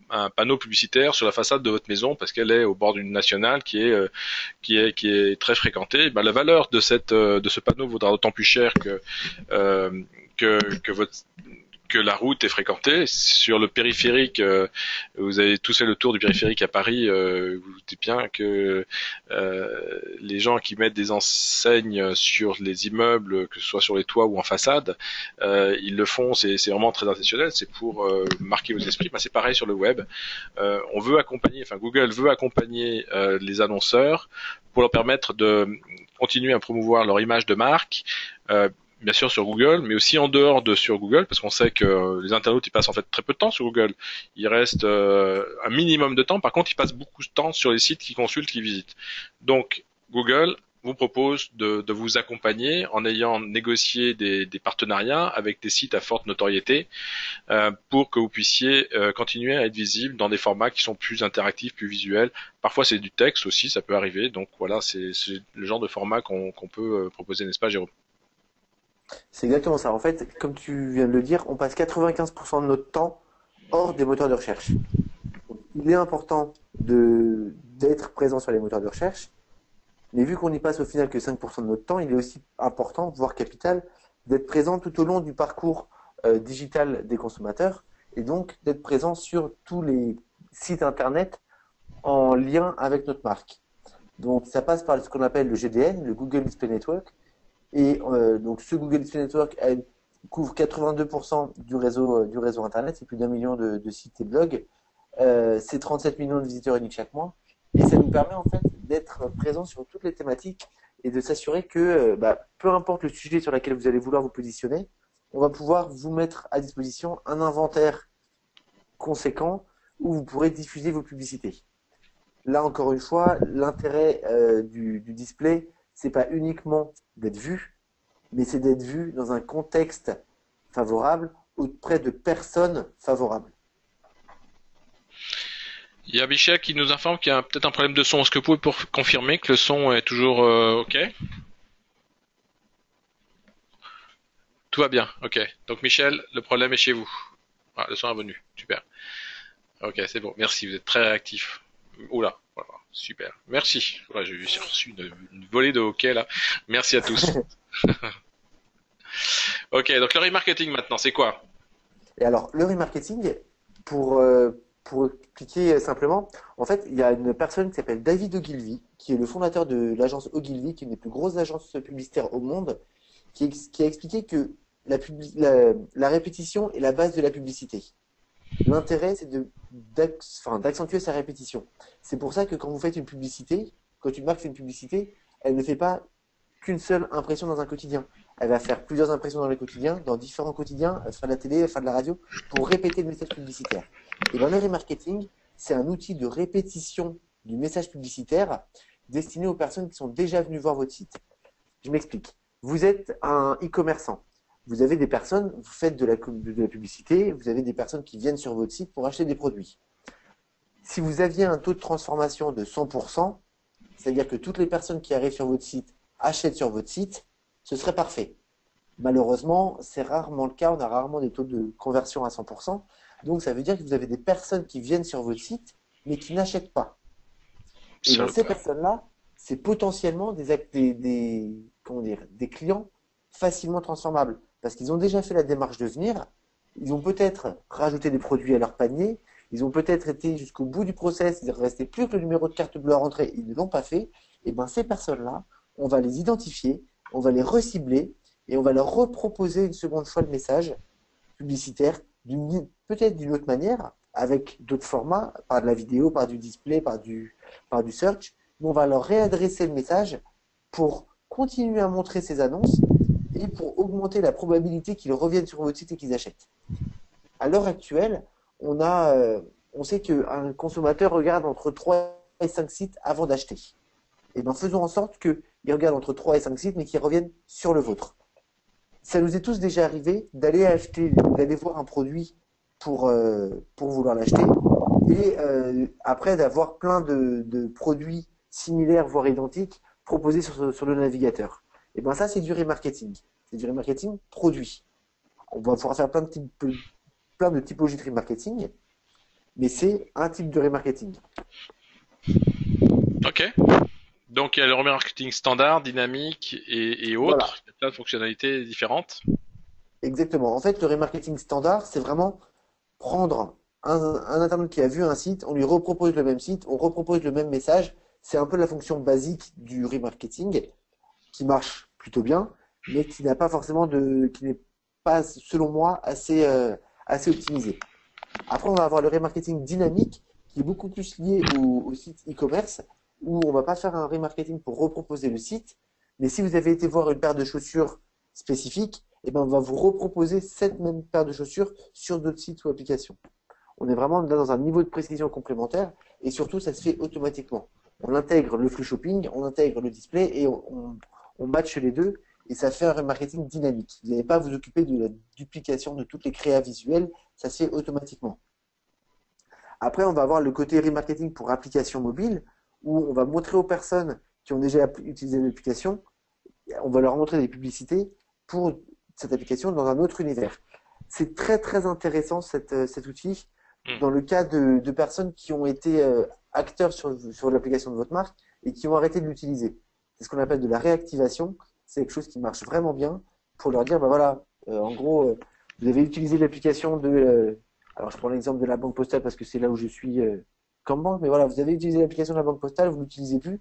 un panneau publicitaire sur la façade de votre maison parce qu'elle est au bord d'une nationale qui est très fréquentée. Ben, la valeur de de ce panneau vaudra d'autant plus cher que votre que la route est fréquentée. Sur le périphérique, vous avez tous fait le tour du périphérique à Paris, vous vous doutez bien que les gens qui mettent des enseignes sur les immeubles, que ce soit sur les toits ou en façade, ils le font, c'est vraiment très intentionnel, c'est pour marquer vos esprits. Ben, c'est pareil sur le web. On veut accompagner, enfin Google veut accompagner les annonceurs pour leur permettre de continuer à promouvoir leur image de marque, bien sûr sur Google, mais aussi en dehors de sur Google, parce qu'on sait que les internautes ils passent en fait très peu de temps sur Google. Il reste un minimum de temps. Par contre, ils passent beaucoup de temps sur les sites qu'ils consultent, qu'ils visitent. Donc Google vous propose de vous accompagner en ayant négocié des partenariats avec des sites à forte notoriété pour que vous puissiez continuer à être visible dans des formats qui sont plus interactifs, plus visuels. Parfois c'est du texte aussi, ça peut arriver. Donc voilà, c'est le genre de format qu'on peut proposer, n'est-ce pas, Jérôme? C'est exactement ça. En fait, comme tu viens de le dire, on passe 95% de notre temps hors des moteurs de recherche. Donc, il est important d'être présent sur les moteurs de recherche, mais vu qu'on n'y passe au final que 5% de notre temps, il est aussi important, voire capital, d'être présent tout au long du parcours digital des consommateurs et donc d'être présent sur tous les sites internet en lien avec notre marque. Donc ça passe par ce qu'on appelle le GDN, le Google Display Network, et donc ce Google Display Network couvre 82% du réseau internet, c'est plus d'1 million de sites et blogs, c'est 37 millions de visiteurs uniques chaque mois, et ça nous permet en fait d'être présent sur toutes les thématiques et de s'assurer que peu importe le sujet sur lequel vous allez vouloir vous positionner, on va pouvoir vous mettre à disposition un inventaire conséquent où vous pourrez diffuser vos publicités. Là encore une fois, l'intérêt du display, c'est pas uniquement d'être vu, mais c'est d'être vu dans un contexte favorable auprès de personnes favorables. Il y a Michel qui nous informe qu'il y a peut-être un problème de son. Est-ce que vous pouvez confirmer que le son est toujours OK? Tout va bien, OK. Donc Michel, le problème est chez vous. Ah, le son est revenu, super. OK, c'est bon, merci, vous êtes très réactif. Oula, voilà, super. Merci. Voilà, j'ai reçu une volée de hockey là. Merci à tous. OK, donc le remarketing maintenant, c'est quoi? Et alors, le remarketing, pour expliquer simplement, en fait, il y a une personne qui s'appelle David Ogilvy, qui est le fondateur de l'agence Ogilvy, qui est une des plus grosses agences publicitaires au monde, qui a expliqué que la répétition est la base de la publicité. L'intérêt, c'est d'accentuer sa répétition. C'est pour ça que quand vous faites une publicité, quand une marque fait une publicité, elle ne fait pas qu'une seule impression dans un quotidien. Elle va faire plusieurs impressions dans les quotidiens, dans différents quotidiens, elle fera de la télé, elle fera de la radio, pour répéter le message publicitaire. Et bien, le remarketing, c'est un outil de répétition du message publicitaire destiné aux personnes qui sont déjà venues voir votre site. Je m'explique. Vous êtes un e-commerçant. Vous avez des personnes, vous faites de la publicité, vous avez des personnes qui viennent sur votre site pour acheter des produits. Si vous aviez un taux de transformation de 100%, c'est-à-dire que toutes les personnes qui arrivent sur votre site achètent sur votre site, ce serait parfait. Malheureusement, c'est rarement le cas, on a rarement des taux de conversion à 100%. Donc ça veut dire que vous avez des personnes qui viennent sur votre site, mais qui n'achètent pas. Et dans ces personnes-là, c'est potentiellement des clients facilement transformables. Parce qu'ils ont déjà fait la démarche de venir, ils ont peut-être rajouté des produits à leur panier, ils ont peut-être été jusqu'au bout du process, il ne restait plus que le numéro de carte bleue à rentrer, ils ne l'ont pas fait. Et bien ces personnes-là, on va les identifier, on va les recibler et on va leur reproposer une seconde fois le message publicitaire, peut-être d'une autre manière, avec d'autres formats, par de la vidéo, par du display, par du search, mais on va leur réadresser le message pour continuer à montrer ces annonces et pour augmenter la probabilité qu'ils reviennent sur votre site et qu'ils achètent. À l'heure actuelle, on sait qu'un consommateur regarde entre 3 et 5 sites avant d'acheter. Et bien faisons en sorte qu'il regarde entre 3 et 5 sites, mais qu'il revienne sur le vôtre. Ça nous est tous déjà arrivé d'aller voir un produit pour vouloir l'acheter, et après d'avoir plein de produits similaires, voire identiques, proposés sur le navigateur. Et bien ça, c'est du remarketing. C'est du remarketing produit. On va pouvoir faire plein de typologies de remarketing, mais c'est un type de remarketing. Ok. Donc il y a le remarketing standard, dynamique et autres. Voilà. Il y a plein de fonctionnalités différentes. Exactement. En fait, le remarketing standard, c'est vraiment prendre un internaute qui a vu un site, on lui repropose le même site, on repropose le même message. C'est un peu la fonction basique du remarketing qui marche plutôt bien, mais qui n'a pas forcément qui n'est pas, selon moi, assez optimisé. Après, on va avoir le remarketing dynamique qui est beaucoup plus lié au site e-commerce, où on va pas faire un remarketing pour reproposer le site, mais si vous avez été voir une paire de chaussures spécifique, et ben on va vous reproposer cette même paire de chaussures sur d'autres sites ou applications. On est vraiment là dans un niveau de précision complémentaire et surtout ça se fait automatiquement. On intègre le flux shopping, on intègre le display et on matche les deux et ça fait un remarketing dynamique. Vous n'allez pas à vous occuper de la duplication de toutes les créas visuelles, ça se fait automatiquement. Après, on va avoir le côté remarketing pour application mobile où on va montrer aux personnes qui ont déjà utilisé l'application, on va leur montrer des publicités pour cette application dans un autre univers. C'est très très intéressant cet outil dans le cas de personnes qui ont été acteurs sur l'application de votre marque et qui ont arrêté de l'utiliser. C'est ce qu'on appelle de la réactivation. C'est quelque chose qui marche vraiment bien pour leur dire, bah voilà, en gros, vous avez utilisé l'application de... alors je prends l'exemple de la Banque Postale parce que c'est là où je suis comme banque, mais voilà, vous avez utilisé l'application de la Banque Postale, vous ne l'utilisez plus.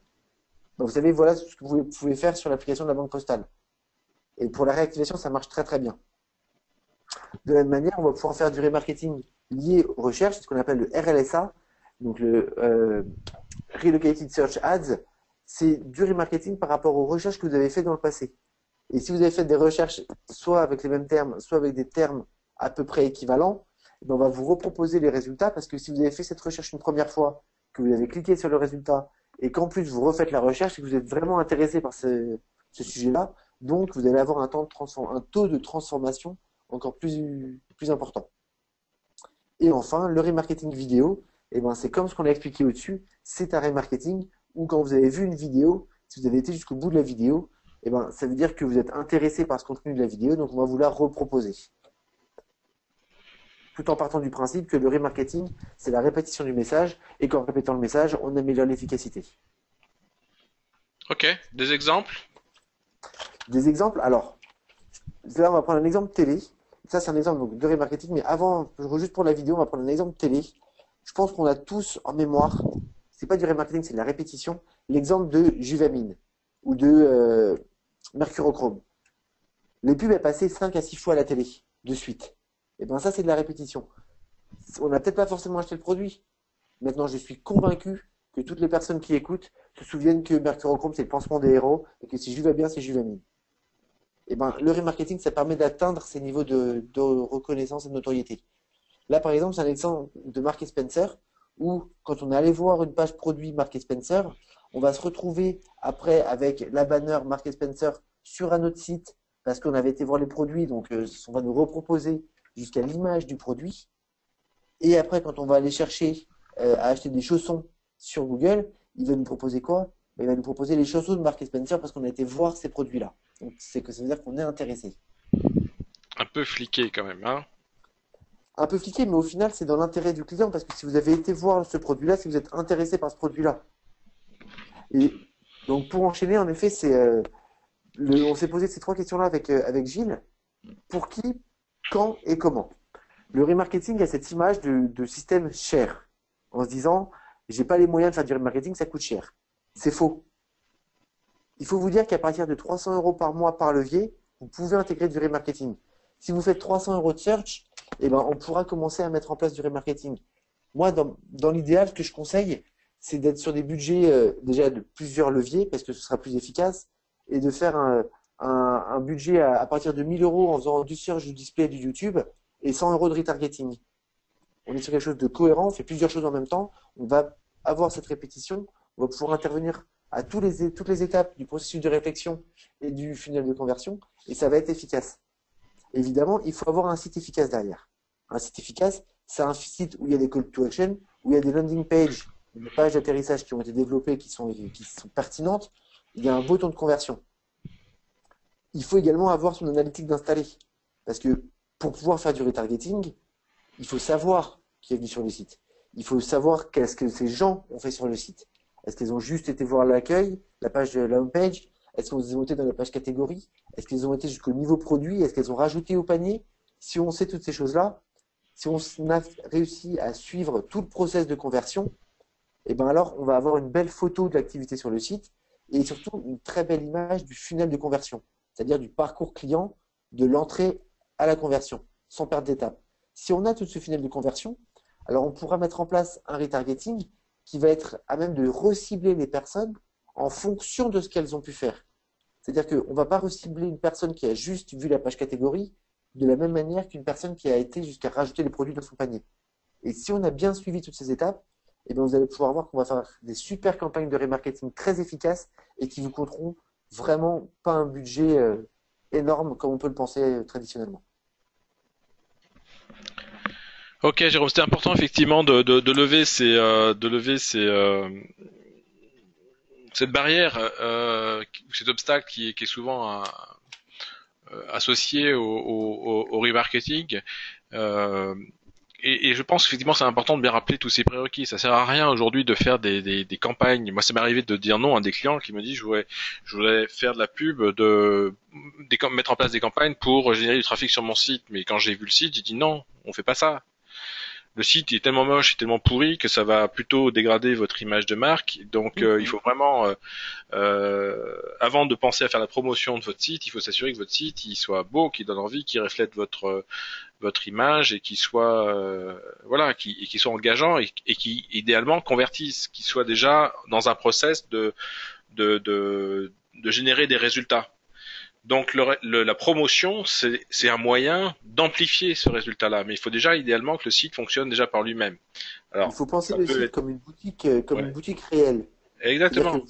Donc vous savez, voilà ce que vous pouvez faire sur l'application de la Banque Postale. Et pour la réactivation, ça marche très très bien. De la même manière, on va pouvoir faire du remarketing lié aux recherches, c'est ce qu'on appelle le RLSA, donc le Relocated Search Ads. C'est du remarketing par rapport aux recherches que vous avez faites dans le passé. Et si vous avez fait des recherches soit avec les mêmes termes, soit avec des termes à peu près équivalents, on va vous reproposer les résultats parce que si vous avez fait cette recherche une première fois, que vous avez cliqué sur le résultat et qu'en plus vous refaites la recherche et que vous êtes vraiment intéressé par ce sujet-là, donc vous allez avoir un taux de transformation encore plus important. Et enfin, le remarketing vidéo, c'est comme ce qu'on a expliqué au-dessus, c'est un remarketing où quand vous avez vu une vidéo, si vous avez été jusqu'au bout de la vidéo, ça veut dire que vous êtes intéressé par ce contenu de la vidéo, donc on va vous la reproposer. Tout en partant du principe que le remarketing, c'est la répétition du message, et qu'en répétant le message, on améliore l'efficacité. Ok, des exemples? Des exemples, alors, là on va prendre un exemple télé. Ça c'est un exemple donc, de remarketing, mais avant, juste pour la vidéo, on va prendre un exemple télé. Je pense qu'on a tous en mémoire, c'est pas du remarketing, c'est de la répétition, l'exemple de Juvamine ou de Mercurochrome. Les pubs, elles passaient 5 à 6 fois à la télé, de suite. Ça, c'est de la répétition. On n'a peut-être pas forcément acheté le produit. Maintenant, je suis convaincu que toutes les personnes qui écoutent se souviennent que Mercurochrome, c'est le pansement des héros et que si je vais bien, c'est Juvamine. Le remarketing, ça permet d'atteindre ces niveaux de reconnaissance et de notoriété. Là, par exemple, c'est un exemple de Marks & Spencer où, quand on est allé voir une page produit Marks & Spencer, on va se retrouver après avec la banner Marks & Spencer sur un autre site parce qu'on avait été voir les produits, donc on va nous reproposer jusqu'à l'image du produit. Et après, quand on va aller chercher à acheter des chaussons sur Google, il va nous proposer quoi? Il va nous proposer les chaussons de Marks & Spencer parce qu'on a été voir ces produits-là. Donc, ça veut dire qu'on est intéressé. Un peu fliqué quand même, hein? Un peu fliqué, mais au final, c'est dans l'intérêt du client parce que si vous avez été voir ce produit-là, si vous êtes intéressé par ce produit-là. Et donc, pour enchaîner, en effet, on s'est posé ces 3 questions-là avec Gilles. Pour qui, quand et comment? Le remarketing a cette image de système cher, en se disant, j'ai pas les moyens de faire du remarketing, ça coûte cher. C'est faux. Il faut vous dire qu'à partir de 300 € par mois par levier, vous pouvez intégrer du remarketing. Si vous faites 300 € de search, on pourra commencer à mettre en place du remarketing. Moi, dans l'idéal, ce que je conseille, c'est d'être sur des budgets déjà de plusieurs leviers, parce que ce sera plus efficace, et de faire un budget à partir de 1000 € en faisant du search, du display, du YouTube, et 100 € de retargeting. On est sur quelque chose de cohérent, on fait plusieurs choses en même temps, on va avoir cette répétition, on va pouvoir intervenir à toutes les étapes du processus de réflexion et du funnel de conversion, et ça va être efficace. Évidemment, il faut avoir un site efficace derrière. Un site efficace, c'est un site où il y a des call to action, où il y a des landing pages, des pages d'atterrissage qui ont été développées, qui sont pertinentes, il y a un bouton de conversion. Il faut également avoir son analytique d'installer, parce que pour pouvoir faire du retargeting, il faut savoir qui est venu sur le site. Il faut savoir qu'est-ce que ces gens ont fait sur le site. Est-ce qu'ils ont juste été voir l'accueil, la page de la home page? Est-ce qu'ils ont été dans la page catégorie? Est-ce qu'ils ont été jusqu'au niveau produit? Est-ce qu'ils ont rajouté au panier? Si on sait toutes ces choses-là, si on a réussi à suivre tout le process de conversion, alors on va avoir une belle photo de l'activité sur le site et surtout une très belle image du funnel de conversion, c'est-à-dire du parcours client de l'entrée à la conversion, sans perdre d'étape. Si on a tout ce funnel de conversion, alors on pourra mettre en place un retargeting qui va être à même de recibler les personnes en fonction de ce qu'elles ont pu faire. C'est-à-dire qu'on ne va pas recibler une personne qui a juste vu la page catégorie de la même manière qu'une personne qui a été jusqu'à rajouter les produits dans son panier. Et si on a bien suivi toutes ces étapes, eh bien, vous allez pouvoir voir qu'on va faire des super campagnes de remarketing très efficaces et qui vous coûteront vraiment pas un budget énorme comme on peut le penser traditionnellement. Ok, Jérôme, c'était important effectivement de lever cette barrière, cet obstacle qui est souvent associé au remarketing. Euh, et je pense effectivement c'est important de bien rappeler tous ces prérequis. Ça sert à rien aujourd'hui de faire des campagnes. Moi, ça m'est arrivé de dire non à des clients qui me disent je voulais faire de la pub, mettre en place des campagnes pour générer du trafic sur mon site. Mais quand j'ai vu le site, j'ai dit non, on fait pas ça. Le site est tellement moche et tellement pourri que ça va plutôt dégrader votre image de marque. Donc il faut vraiment, avant de penser à faire la promotion de votre site, il faut s'assurer que votre site il soit beau, qu'il donne envie, qu'il reflète votre image et qu'il soit qu'il soit engageant et qui idéalement convertisse, qu'il soit déjà dans un process de générer des résultats. Donc la promotion, c'est un moyen d'amplifier ce résultat-là, mais il faut déjà idéalement que le site fonctionne déjà par lui-même. Il Alors, faut penser ça le peut site être... comme une boutique, Ouais. une boutique réelle. C'est-à-dire Exactement. que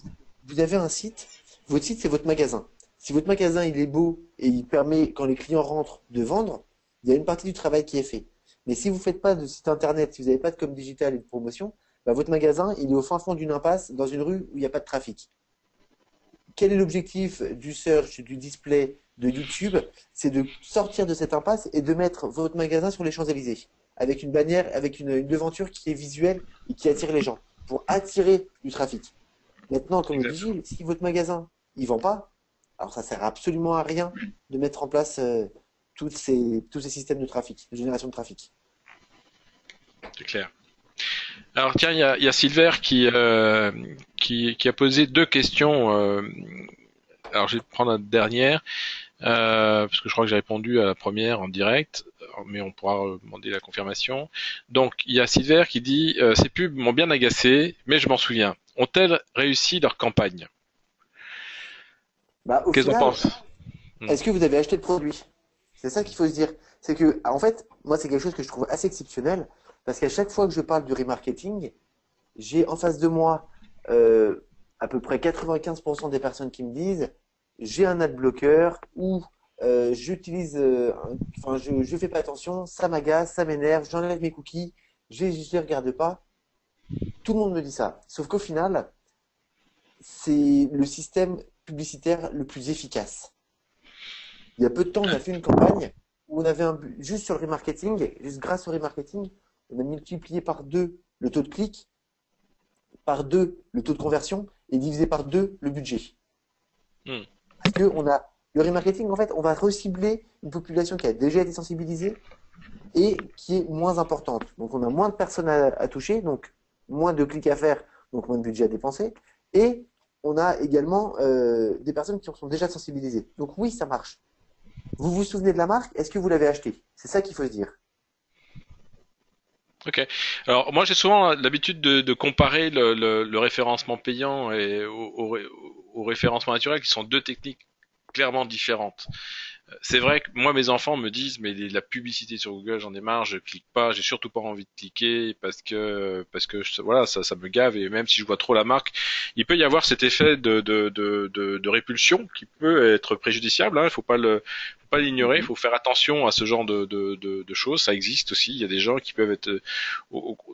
vous avez un site, votre site c'est votre magasin. Si votre magasin il est beau et il permet quand les clients rentrent de vendre, il y a une partie du travail qui est fait. Mais si vous faites pas de site internet, si vous n'avez pas de com digital et de promotion, bah, votre magasin il est au fin fond d'une impasse dans une rue où il n'y a pas de trafic. Quel est l'objectif du search, du display, de YouTube? C'est de sortir de cette impasse et de mettre votre magasin sur les Champs-Élysées, avec une bannière, avec une devanture qui est visuelle et qui attire les gens, pour attirer du trafic. Maintenant, comme le dit Exactement. Gilles, si votre magasin, il vend pas, alors ça sert absolument à rien de mettre en place tous ces systèmes de trafic, de génération de trafic. C'est clair. Alors tiens, il y a Silver qui a posé deux questions. Alors je vais prendre la dernière. Parce que je crois que j'ai répondu à la première en direct, mais on pourra demander la confirmation. Donc, il y a Silver qui dit ces pubs m'ont bien agacé, mais je m'en souviens. Ont-elles réussi leur campagne? Bah, au Qu'est-ce qu'on final, pense? est-ce que vous avez acheté le produit? C'est ça qu'il faut se dire. C'est que, en fait, moi, c'est quelque chose que je trouve assez exceptionnel, parce qu'à chaque fois que je parle du remarketing, j'ai en face de moi à peu près 95% des personnes qui me disent j'ai un ad bloqueur ou j'utilise, enfin je fais pas attention, ça m'agace, ça m'énerve, j'enlève mes cookies, je les regarde pas. Tout le monde me dit ça. Sauf qu'au final, c'est le système publicitaire le plus efficace. Il y a peu de temps, on a fait une campagne où on avait juste sur le remarketing, juste grâce au remarketing, on a multiplié par deux le taux de clic, par deux le taux de conversion et divisé par deux le budget. Hmm. Parce que on a le remarketing, en fait, on va recibler une population qui a déjà été sensibilisée et qui est moins importante. Donc on a moins de personnes à toucher, donc moins de clics à faire, donc moins de budget à dépenser. Et on a également des personnes qui sont déjà sensibilisées. Donc oui, ça marche. Vous vous souvenez de la marque? Est-ce que vous l'avez acheté? C'est ça qu'il faut se dire. Ok. Alors moi j'ai souvent l'habitude de comparer le référencement payant et au référencement naturel, qui sont deux techniques clairement différentes. C'est vrai que moi, mes enfants me disent, mais la publicité sur Google, j'en ai marre, je clique pas, j'ai surtout pas envie de cliquer parce que voilà, ça me gave, et même si je vois trop la marque, il peut y avoir cet effet de répulsion qui peut être préjudiciable, hein. Faut pas l'ignorer, il faut faire attention à ce genre de choses. Ça existe aussi. Il y a des gens qui peuvent être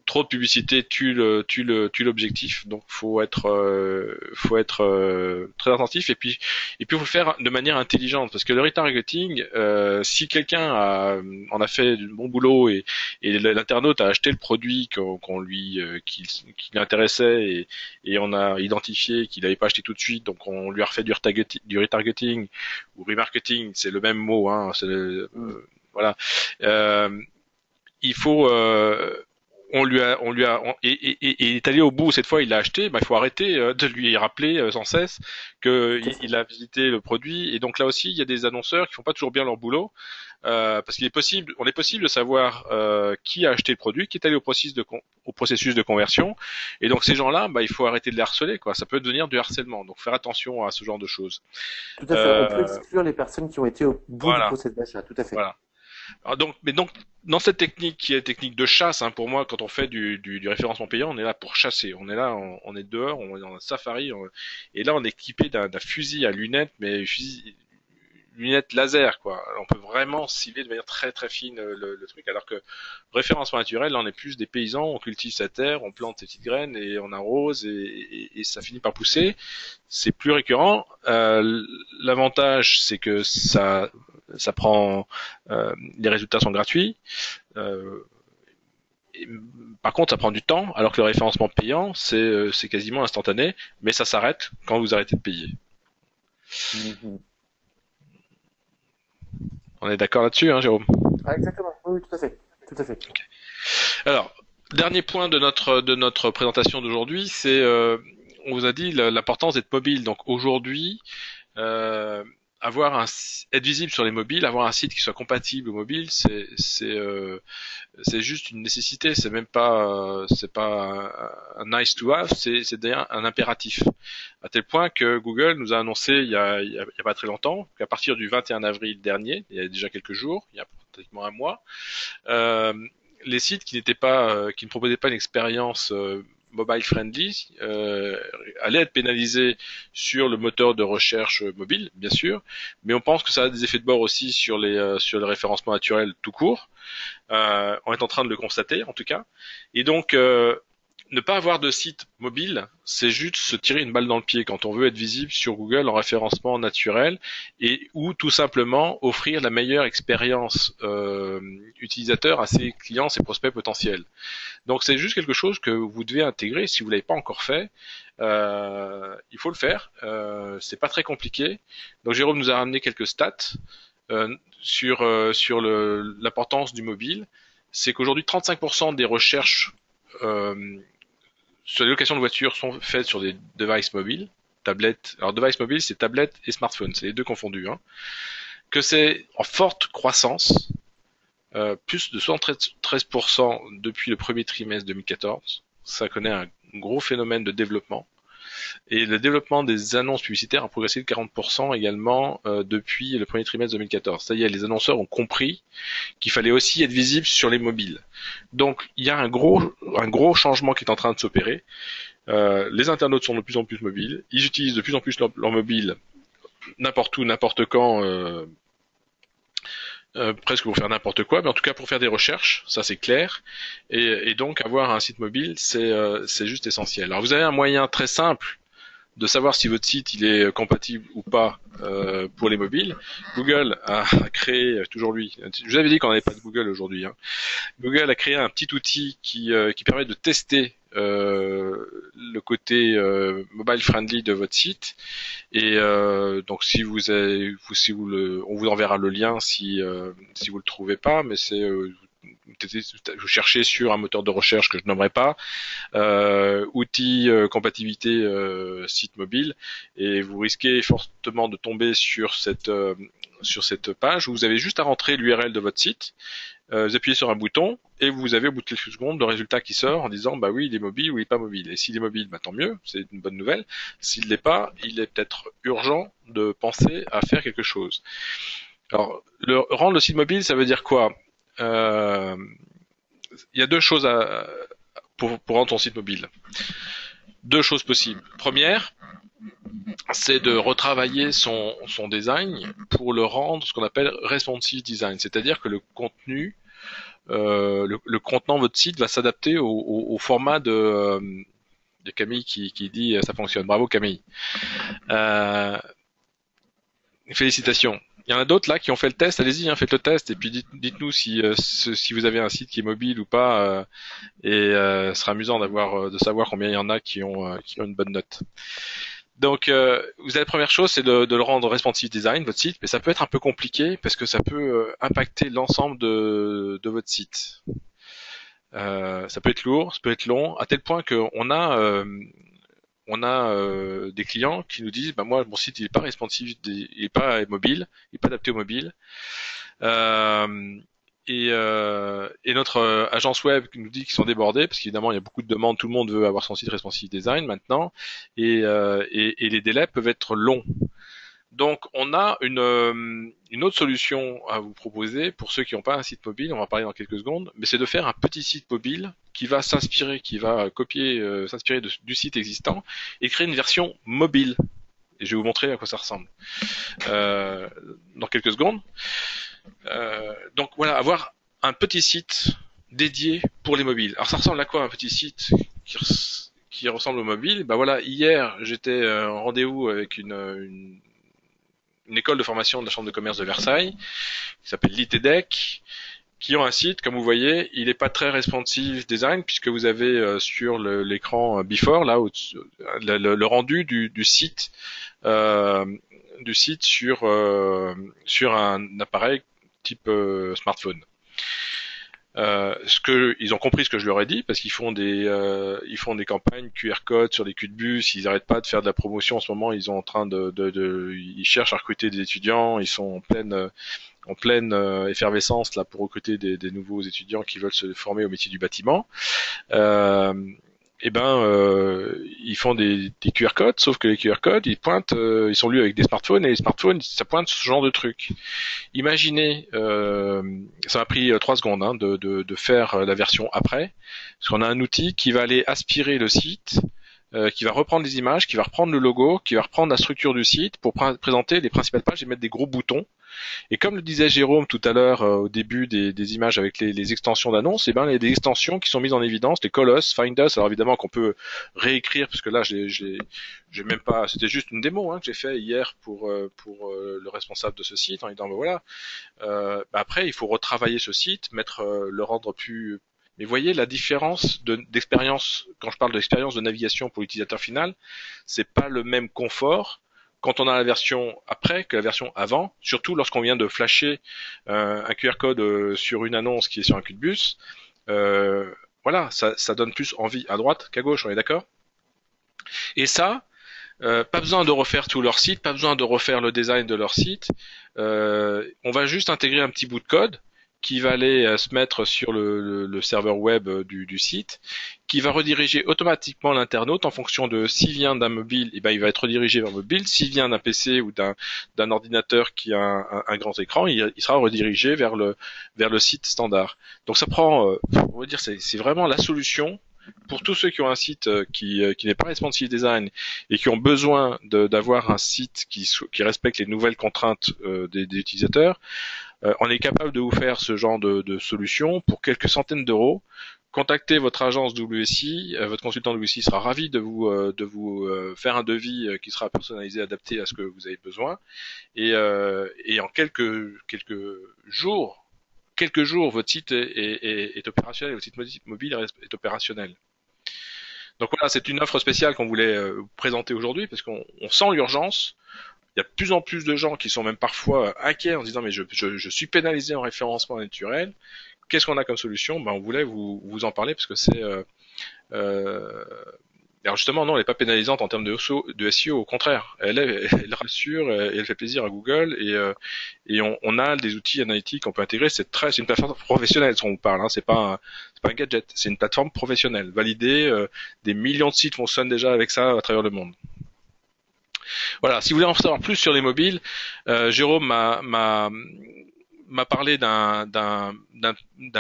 trop de publicité tue l'objectif. Donc faut être très attentif, et puis il faut le faire de manière intelligente, parce que le retargeting, si quelqu'un en a fait du bon boulot, et l'internaute a acheté le produit qui l'intéressait, et on a identifié qu'il n'avait pas acheté tout de suite, donc on lui a refait du retargeting ou remarketing, c'est le même mot, hein, voilà. Euh, il faut il est allé au bout. Cette fois, il l'a acheté. Bah, il faut arrêter de lui rappeler sans cesse que il a visité le produit. Et donc là aussi, il y a des annonceurs qui font pas toujours bien leur boulot, parce on est possible de savoir qui a acheté le produit, qui est allé au processus de conversion. Et donc ces gens-là, bah, il faut arrêter de les harceler, quoi. Ça peut devenir du harcèlement. Donc faire attention à ce genre de choses. Tout à fait. On peut exclure les personnes qui ont été au bout du processus d'achat. Tout à fait. Voilà. Alors mais donc, dans cette technique qui est technique de chasse, pour moi, quand on fait du référencement payant, on est là pour chasser. On est là, on est dehors, on est dans un safari, et là, on est équipé d'un fusil à lunettes, mais lunettes laser, quoi. On peut vraiment cibler de manière très très fine le truc, alors que référencement naturel, là, on est plus des paysans, on cultive sa terre, on plante ses petites graines et on arrose et ça finit par pousser. C'est plus récurrent. L'avantage, c'est que ça prend, les résultats sont gratuits. Par contre, ça prend du temps, alors que le référencement payant, c'est quasiment instantané, mais ça s'arrête quand vous arrêtez de payer. On est d'accord là-dessus, Jérôme? Ah, exactement. Oui, tout à fait. Tout à fait. Okay. Alors, dernier point de notre présentation d'aujourd'hui, c'est, on vous a dit l'importance d'être mobile. Donc aujourd'hui, être visible sur les mobiles, avoir un site qui soit compatible au mobile, c'est juste une nécessité. C'est même pas un nice to have, c'est d'ailleurs un impératif. À tel point que Google nous a annoncé il y a pas très longtemps qu'à partir du 21 avril dernier, il y a déjà quelques jours, il y a pratiquement un mois, les sites qui ne proposaient pas une expérience mobile friendly allaient être pénalisés sur le moteur de recherche mobile, bien sûr, mais on pense que ça a des effets de bord aussi sur le référencement naturel tout court. On est en train de le constater, en tout cas. Et donc, ne pas avoir de site mobile, c'est juste se tirer une balle dans le pied quand on veut être visible sur Google en référencement naturel, ou tout simplement offrir la meilleure expérience utilisateur à ses clients, ses prospects potentiels. Donc c'est juste quelque chose que vous devez intégrer. Si vous l'avez pas encore fait, il faut le faire. C'est pas très compliqué. Donc Jérôme nous a ramené quelques stats sur l'importance du mobile. C'est qu'aujourd'hui 35% des recherches sur les locations de voitures sont faites sur des devices mobiles, tablettes. Alors device mobile, c'est tablette et smartphone, c'est les deux confondus. Que c'est en forte croissance, plus de 73% depuis le premier trimestre 2014. Ça connaît un gros phénomène de développement. Et le développement des annonces publicitaires a progressé de 40% également depuis le premier trimestre 2014. C'est-à-dire les annonceurs ont compris qu'il fallait aussi être visible sur les mobiles. Donc il y a un gros changement qui est en train de s'opérer. Les internautes sont de plus en plus mobiles. Ils utilisent de plus en plus leur mobile n'importe où, n'importe quand, presque pour faire n'importe quoi, mais en tout cas pour faire des recherches, ça c'est clair. Et donc avoir un site mobile, c'est juste essentiel. Alors vous avez un moyen très simple de savoir si votre site il est compatible ou pas pour les mobiles. Google a créé, toujours lui, je vous avais dit qu'on n'avait pas de Google aujourd'hui, Google a créé un petit outil qui permet de tester le côté mobile friendly de votre site. Et donc si on vous enverra le lien si vous le trouvez pas, mais c'est vous cherchez sur un moteur de recherche que je nommerai pas, outils compatibilité site mobile, et vous risquez fortement de tomber sur cette page où vous avez juste à rentrer l'URL de votre site. Vous appuyez sur un bouton et vous avez au bout de quelques secondes le résultat qui sort en disant bah oui il est mobile ou il est pas mobile. Et s'il est mobile, bah tant mieux, c'est une bonne nouvelle. S'il l'est pas, il est peut-être urgent de penser à faire quelque chose. Alors rendre le site mobile, ça veut dire quoi? Il y a deux choses pour rendre ton site mobile. Deux choses possibles. Première, c'est de retravailler son design pour le rendre ce qu'on appelle responsive design, c'est-à-dire que le contenu, le contenant de votre site va s'adapter au format de Camille qui dit ça fonctionne. Bravo Camille. Félicitations. Il y en a d'autres là qui ont fait le test. Allez-y, faites le test et puis dites-nous si vous avez un site qui est mobile ou pas. Ce sera amusant de savoir combien il y en a qui ont une bonne note. Donc, vous avez la première chose, c'est de le rendre responsive design, votre site, mais ça peut être un peu compliqué parce que ça peut impacter l'ensemble de votre site. Ça peut être lourd, ça peut être long, à tel point qu'on a des clients qui nous disent, bah moi mon site il est pas responsive, il est pas mobile, il est pas adapté au mobile. Euh, et notre agence web nous dit qu'ils sont débordés parce qu'évidemment il y a beaucoup de demandes, tout le monde veut avoir son site responsive design maintenant, et les délais peuvent être longs. Donc, on a une autre solution à vous proposer pour ceux qui n'ont pas un site mobile. On va en parler dans quelques secondes, mais c'est de faire un petit site mobile qui va s'inspirer, qui va copier, s'inspirer du site existant et créer une version mobile. Et je vais vous montrer à quoi ça ressemble dans quelques secondes. Donc voilà, avoir un petit site dédié pour les mobiles. Alors ça ressemble à quoi un petit site qui ressemble au mobile? Ben voilà, hier j'étais en rendez-vous avec une école de formation de la Chambre de commerce de Versailles, qui s'appelle l'ITEDEC, qui ont un site, comme vous voyez, il n'est pas très responsive design, puisque vous avez sur l'écran before, là, le rendu du site sur un appareil type smartphone. Ils ont compris ce que je leur ai dit parce qu'ils font des campagnes QR code sur les culs de bus. Ils n'arrêtent pas de faire de la promotion en ce moment. Ils sont en train ils cherchent à recruter des étudiants. Ils sont en pleine effervescence là pour recruter des nouveaux étudiants qui veulent se former au métier du bâtiment. Ils font des QR codes, sauf que les QR codes, ils sont lus avec des smartphones, et les smartphones, ça pointe ce genre de trucs. Imaginez, ça m'a pris 3 secondes de faire la version après, parce qu'on a un outil qui va aller aspirer le site, qui va reprendre les images, qui va reprendre le logo, qui va reprendre la structure du site pour présenter les principales pages et mettre des gros boutons. Et comme le disait Jérôme tout à l'heure au début des images avec les extensions d'annonces, il y a des extensions qui sont mises en évidence, les Call Us, Find Us, alors évidemment qu'on peut réécrire, parce que là j'ai même pas, c'était juste une démo que j'ai fait hier pour le responsable de ce site en lui disant après il faut retravailler ce site, le rendre plus. Mais voyez la différence d'expérience, quand je parle d'expérience de navigation pour l'utilisateur final, c'est pas le même confort quand on a la version après que la version avant, surtout lorsqu'on vient de flasher un QR code sur une annonce qui est sur un cul de bus. Voilà, ça donne plus envie à droite qu'à gauche, on est d'accord? Et ça, pas besoin de refaire tout leur site, pas besoin de refaire le design de leur site. On va juste intégrer un petit bout de code qui va aller se mettre sur le serveur web du site, qui va rediriger automatiquement l'internaute en fonction de s'il vient d'un mobile, il va être redirigé vers mobile. S'il vient d'un PC ou d'un ordinateur qui a un grand écran, il sera redirigé vers le site standard. Donc ça prend, on va dire, c'est vraiment la solution pour tous ceux qui ont un site qui n'est pas responsive design et qui ont besoin d'avoir un site qui respecte les nouvelles contraintes des utilisateurs. On est capable de vous faire ce genre de solution pour quelques centaines d'euros. Contactez votre agence WSI, votre consultant WSI sera ravi de vous faire un devis qui sera personnalisé, adapté à ce que vous avez besoin. Et en quelques jours, votre site est opérationnel, votre site mobile est opérationnel. Donc voilà, c'est une offre spéciale qu'on voulait vous présenter aujourd'hui parce qu'on sent l'urgence. Il y a de plus en plus de gens qui sont même parfois inquiets en disant mais je suis pénalisé en référencement naturel. Qu'est-ce qu'on a comme solution? On voulait vous en parler parce que c'est alors justement non, elle n'est pas pénalisante en termes de SEO, au contraire, elle rassure, et elle fait plaisir à Google et on a des outils analytiques qu'on peut intégrer. C'est une plateforme professionnelle dont on vous parle, c'est pas un gadget, c'est une plateforme professionnelle validée. Des millions de sites fonctionnent déjà avec ça à travers le monde. Voilà, si vous voulez en savoir plus sur les mobiles, Jérôme m'a parlé d'un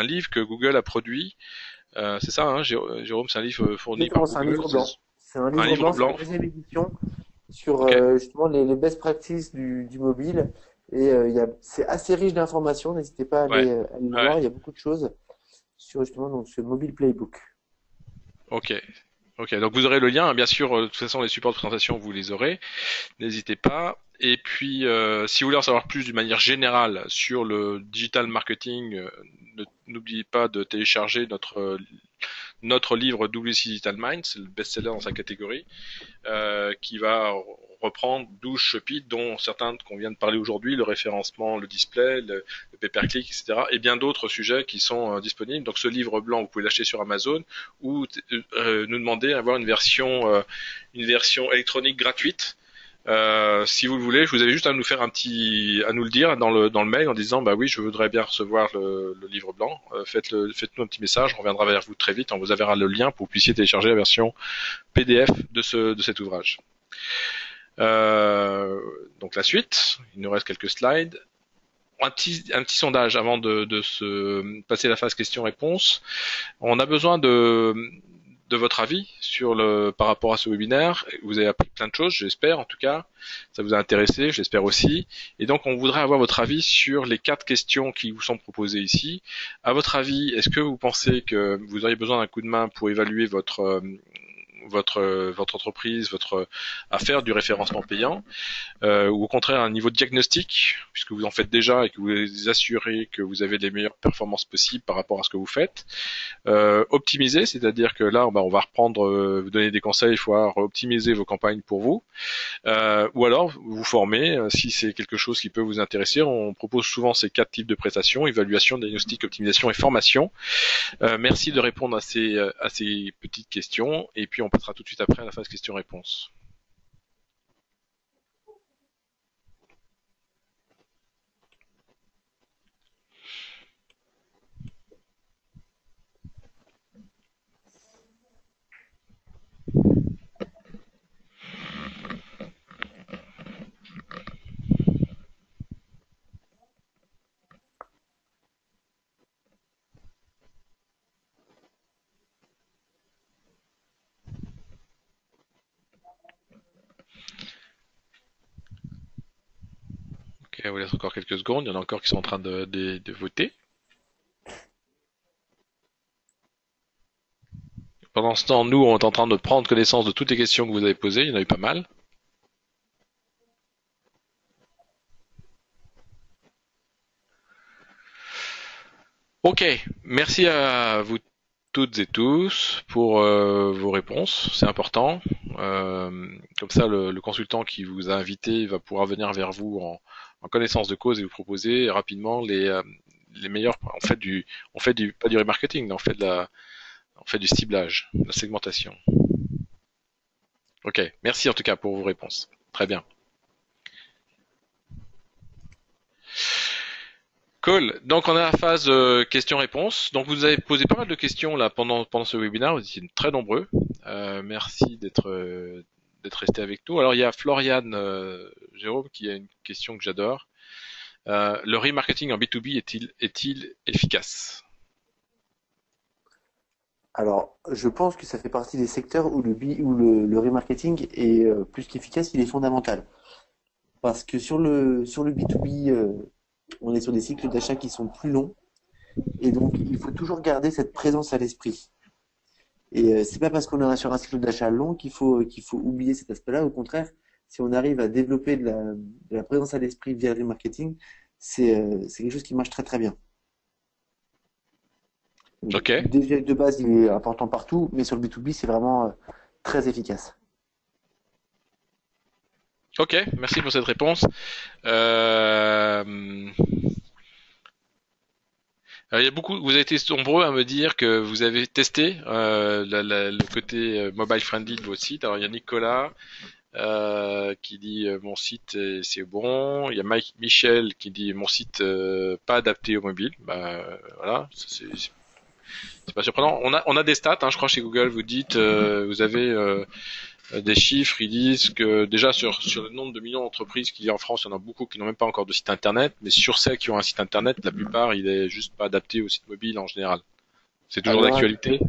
livre que Google a produit. C'est ça, Jérôme, c'est un livre fourni par Google. C'est un livre blanc. C'est un livre blanc, c'est la deuxième édition sur justement les best practices du mobile. Et c'est assez riche d'informations. N'hésitez pas à aller voir. Il y a beaucoup de choses sur justement donc ce mobile playbook. Ok, donc vous aurez le lien, bien sûr, de toute façon les supports de présentation vous les aurez, n'hésitez pas. Et puis si vous voulez en savoir plus d'une manière générale sur le digital marketing, n'oubliez pas de télécharger notre livre WC Digital Mind, c'est le best-seller dans sa catégorie, qui va reprend 12 chapitres, dont certains qu'on vient de parler aujourd'hui, le référencement, le display, le pay-per-click, etc. et bien d'autres sujets qui sont disponibles. Donc ce livre blanc, vous pouvez l'acheter sur Amazon ou nous demander d'avoir une version électronique gratuite. Si vous le voulez, je vous avais juste à nous faire à nous le dire dans le mail en disant bah oui, je voudrais bien recevoir le livre blanc. Faites-nous un petit message, on reviendra vers vous très vite, on vous enverra le lien pour que vous puissiez télécharger la version PDF de cet ouvrage. Donc la suite, il nous reste quelques slides. Un petit sondage avant de se passer la phase questions-réponses. On a besoin de votre avis par rapport à ce webinaire. Vous avez appris plein de choses, j'espère en tout cas. Ça vous a intéressé, j'espère aussi. Et donc on voudrait avoir votre avis sur les 4 questions qui vous sont proposées ici. À votre avis, est-ce que vous pensez que vous auriez besoin d'un coup de main pour évaluer votre entreprise, à faire du référencement payant, ou au contraire un niveau de diagnostic, puisque vous en faites déjà et que vous vous assurez que vous avez les meilleures performances possibles par rapport à ce que vous faites. Optimiser, c'est-à-dire que là, on va reprendre, vous donner des conseils, il faut optimiser vos campagnes pour vous. Ou alors vous former, si c'est quelque chose qui peut vous intéresser. On propose souvent ces 4 types de prestations: évaluation, diagnostic, optimisation et formation. Merci de répondre à ces petites questions et puis on passera tout de suite après à la phase questions-réponses. Ok, on vous laisse encore quelques secondes. Il y en a encore qui sont en train de voter. Pendant ce temps, nous, on est en train de prendre connaissance de toutes les questions que vous avez posées. Il y en a eu pas mal. Ok, merci à vous toutes et tous pour vos réponses, c'est important. Comme ça, le consultant qui vous a invité va pouvoir venir vers vous en connaissance de cause et vous proposer rapidement les meilleurs. On fait pas du remarketing, mais on fait du ciblage, de la segmentation. Ok, merci en tout cas pour vos réponses. Très bien. Cool. Donc on est à la phase questions-réponses. Donc vous avez posé pas mal de questions là pendant ce webinaire. Vous étiez très nombreux. Merci d'être resté avec nous. Alors il y a Floriane Jérôme qui a une question que j'adore. Le remarketing en B2B est-il efficace? Alors, je pense que ça fait partie des secteurs où le remarketing est plus qu'efficace, il est fondamental. Parce que sur le B2B, on est sur des cycles d'achat qui sont plus longs. Et donc, il faut toujours garder cette présence à l'esprit. Et c'est pas parce qu'on est sur un cycle d'achat long qu'il faut oublier cet aspect-là. Au contraire, si on arrive à développer de la présence à l'esprit via le remarketing, c'est quelque chose qui marche très très bien. Ok. Déjà de base, il est important partout, mais sur le B2B, c'est vraiment très efficace. Ok, merci pour cette réponse. Alors, vous avez été nombreux à me dire que vous avez testé le côté mobile friendly de votre site. Alors il y a Nicolas qui dit mon site c'est bon. Il y a Michel qui dit mon site pas adapté au mobile. Bah voilà, c'est pas surprenant. On a des stats, hein, je crois chez Google. Vous dites vous avez des chiffres, ils disent que déjà sur le nombre de millions d'entreprises qu'il y a en France, il y en a beaucoup qui n'ont même pas encore de site internet, mais sur celles qui ont un site internet, la plupart, il est juste pas adapté au site mobile en général. C'est toujours d'actualité?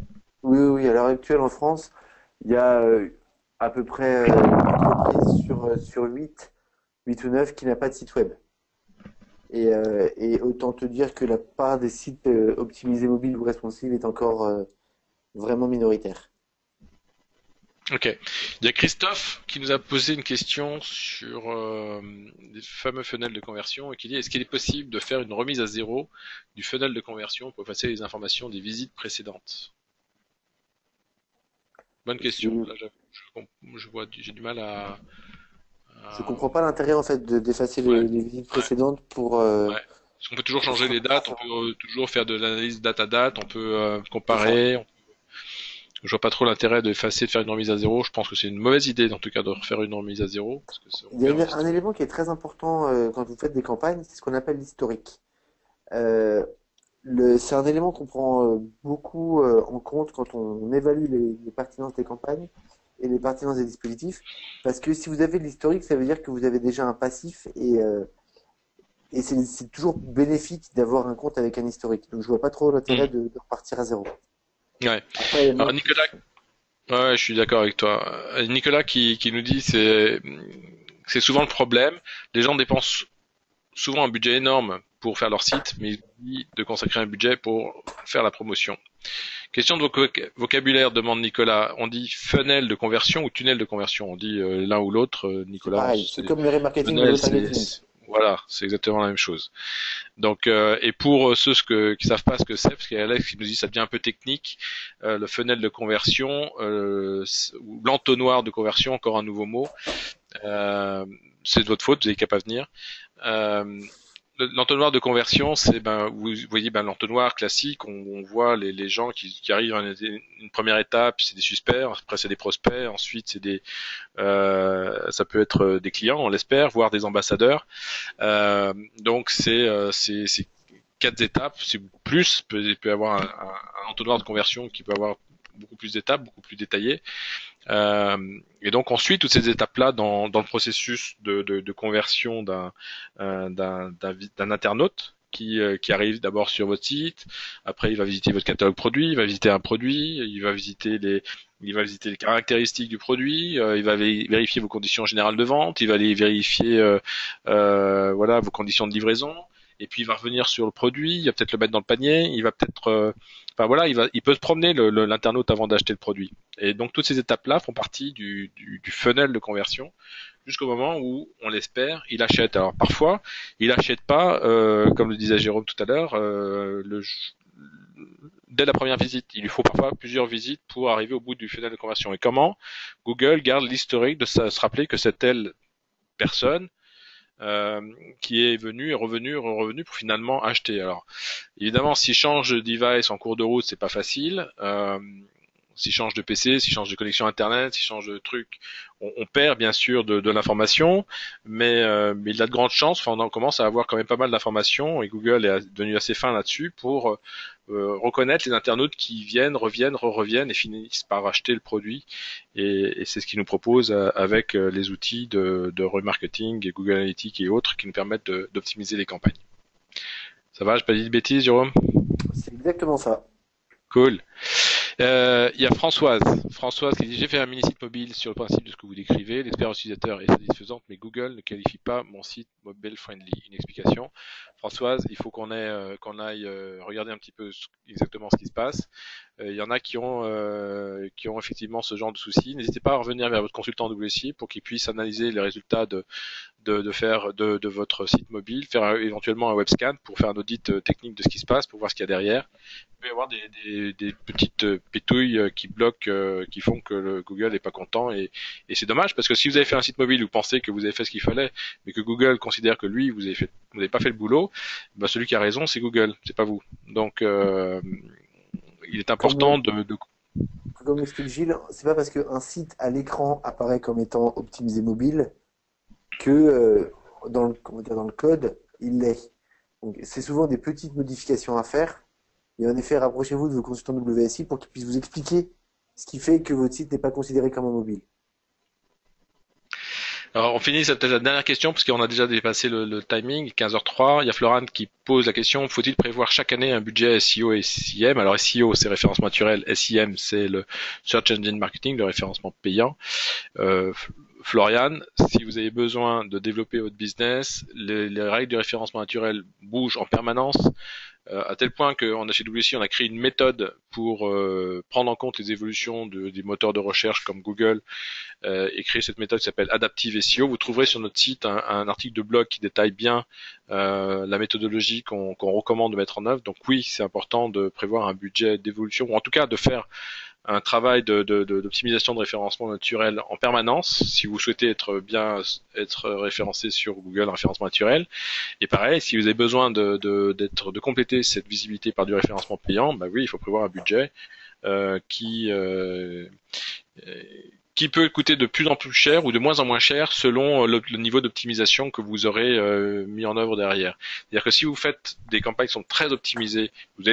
Oui, oui, à l'heure actuelle en France, il y a à peu près une entreprise sur 8 ou 9 qui n'a pas de site web. Et autant te dire que la part des sites optimisés mobiles ou responsives est encore vraiment minoritaire. Ok. Il y a Christophe qui nous a posé une question sur les fameux funnels de conversion et qui dit est-ce qu'il est possible de faire une remise à zéro du funnel de conversion pour effacer les informations des visites précédentes? Bonne question. Là, j'ai du mal à Je comprends pas l'intérêt en fait d'effacer Ouais, les visites ouais, précédentes pour ouais. Parce qu'on peut toujours changer les dates, on peut toujours faire de l'analyse date à date, on peut c'est ça. comparer. Je vois pas trop l'intérêt d'effacer, de faire une remise à zéro. Je pense que c'est une mauvaise idée, en tout cas, de refaire une remise à zéro, parce que on Il y a perd un l'historique. élément qui est très important quand vous faites des campagnes, c'est ce qu'on appelle l'historique. Euh, c'est un élément qu'on prend beaucoup en compte quand on évalue les pertinences des campagnes et les pertinences des dispositifs, parce que si vous avez de l'historique, ça veut dire que vous avez déjà un passif et c'est toujours bénéfique d'avoir un compte avec un historique. Donc je vois pas trop l'intérêt Hmm. de repartir à zéro. Ouais. Après, moi, Alors Nicolas, ouais, je suis d'accord avec toi. Nicolas qui nous dit c'est souvent le problème. Les gens dépensent souvent un budget énorme pour faire leur site, mais ils oublient de consacrer un budget pour faire la promotion. Question de vocabulaire, demande Nicolas. On dit funnel de conversion ou tunnel de conversion? On dit l'un ou l'autre, c'est Nicolas. pareil. C'est comme le remarketing ou le Funnel, retargeting. voilà, c'est exactement la même chose. Donc, et pour ceux qui savent pas ce que c'est, parce qu'il y a Alex qui nous dit ça devient un peu technique, le funnel de conversion ou l'entonnoir de conversion, encore un nouveau mot. Euh, c'est de votre faute, vous n'avez qu'à pas venir. Euh, L'entonnoir de conversion, c'est vous voyez l'entonnoir classique, on voit les gens qui arrivent à une première étape, c'est des suspects, après c'est des prospects, ensuite c'est ça peut être des clients, on l'espère, voire des ambassadeurs. Donc c'est quatre étapes, c'est plus, il peut y avoir un entonnoir de conversion qui peut avoir beaucoup plus d'étapes, beaucoup plus détaillées. Et donc ensuite, toutes ces étapes-là dans le processus de conversion d'un internaute qui arrive d'abord sur votre site, après il va visiter votre catalogue produit, il va visiter un produit, il va visiter les caractéristiques du produit, il va vérifier vos conditions générales de vente, il va aller vérifier voilà vos conditions de livraison, et puis il va revenir sur le produit, il va peut-être le mettre dans le panier, il va peut-être enfin voilà, il peut se promener l'internaute avant d'acheter le produit. Et donc toutes ces étapes-là font partie du funnel de conversion jusqu'au moment où, on l'espère, il achète. Alors parfois, il achète pas, comme le disait Jérôme tout à l'heure, dès la première visite. Il lui faut parfois plusieurs visites pour arriver au bout du funnel de conversion. Et comment Google garde l'historique de se rappeler que c'est telle personne euh, qui est venu et revenu pour finalement acheter. Alors évidemment, s'il change de device en cours de route, c'est pas facile. S'il change de PC, s'il change de connexion internet, s'il change de truc, on perd bien sûr de l'information, mais il a de grandes chances. Enfin, on commence à avoir quand même pas mal d'informations et Google est devenu assez fin là-dessus pour reconnaître les internautes qui viennent, reviennent et finissent par acheter le produit. Et c'est ce qu'il nous propose avec les outils de remarketing et Google Analytics et autres qui nous permettent d'optimiser les campagnes. Ça va, j'ai pas dit de bêtises, Jérôme? C'est exactement ça. Cool. Il y a Françoise qui dit j'ai fait un mini site mobile sur le principe de ce que vous décrivez. L'expérience utilisateur est satisfaisante, mais Google ne qualifie pas mon site mobile friendly. Une explication. Françoise, il faut qu'on aille regarder un petit peu exactement ce qui se passe. Il y en a qui ont effectivement ce genre de soucis. N'hésitez pas à revenir vers votre consultant WSI pour qu'il puisse analyser les résultats de votre site mobile, faire éventuellement un web scan pour faire un audit technique de ce qui se passe, pour voir ce qu'il y a derrière. Il peut y avoir des petites pétouilles qui bloquent, qui font que Google n'est pas content et c'est dommage parce que si vous avez fait un site mobile, vous pensez que vous avez fait ce qu'il fallait, mais que Google considère que lui vous n'avez pas fait le boulot, ben celui qui a raison c'est Google, c'est pas vous. Donc il est important Comme, de comme explique Gilles, c'est pas parce qu'un site à l'écran apparaît comme étant optimisé mobile que dans dans le code, il l'est. Donc, c'est souvent des petites modifications à faire. Et en effet, rapprochez-vous de vos consultants WSI pour qu'ils puissent vous expliquer ce qui fait que votre site n'est pas considéré comme un mobile. Alors, on finit, c'est peut-être la dernière question, parce qu'on a déjà dépassé le timing, 15h03. Il y a Florent qui pose la question, faut-il prévoir chaque année un budget SEO et SIM? Alors, SEO, c'est référencement naturel. SIM, c'est le Search Engine Marketing, le référencement payant. Florian, si vous avez besoin de développer votre business, les règles du référencement naturel bougent en permanence. À tel point qu'on a chez WC, on a créé une méthode pour prendre en compte les évolutions des moteurs de recherche comme Google et créer cette méthode qui s'appelle Adaptive SEO. Vous trouverez sur notre site un article de blog qui détaille bien la méthodologie qu'on recommande de mettre en œuvre. Donc oui, c'est important de prévoir un budget d'évolution ou en tout cas de faire un travail d'optimisation de référencement naturel en permanence si vous souhaitez être référencé sur Google référencement naturel. Et pareil, si vous avez besoin de compléter cette visibilité par du référencement payant, bah oui, il faut prévoir un budget qui peut coûter de plus en plus cher ou de moins en moins cher selon le niveau d'optimisation que vous aurez mis en œuvre derrière. C'est-à-dire que si vous faites des campagnes qui sont très optimisées, ça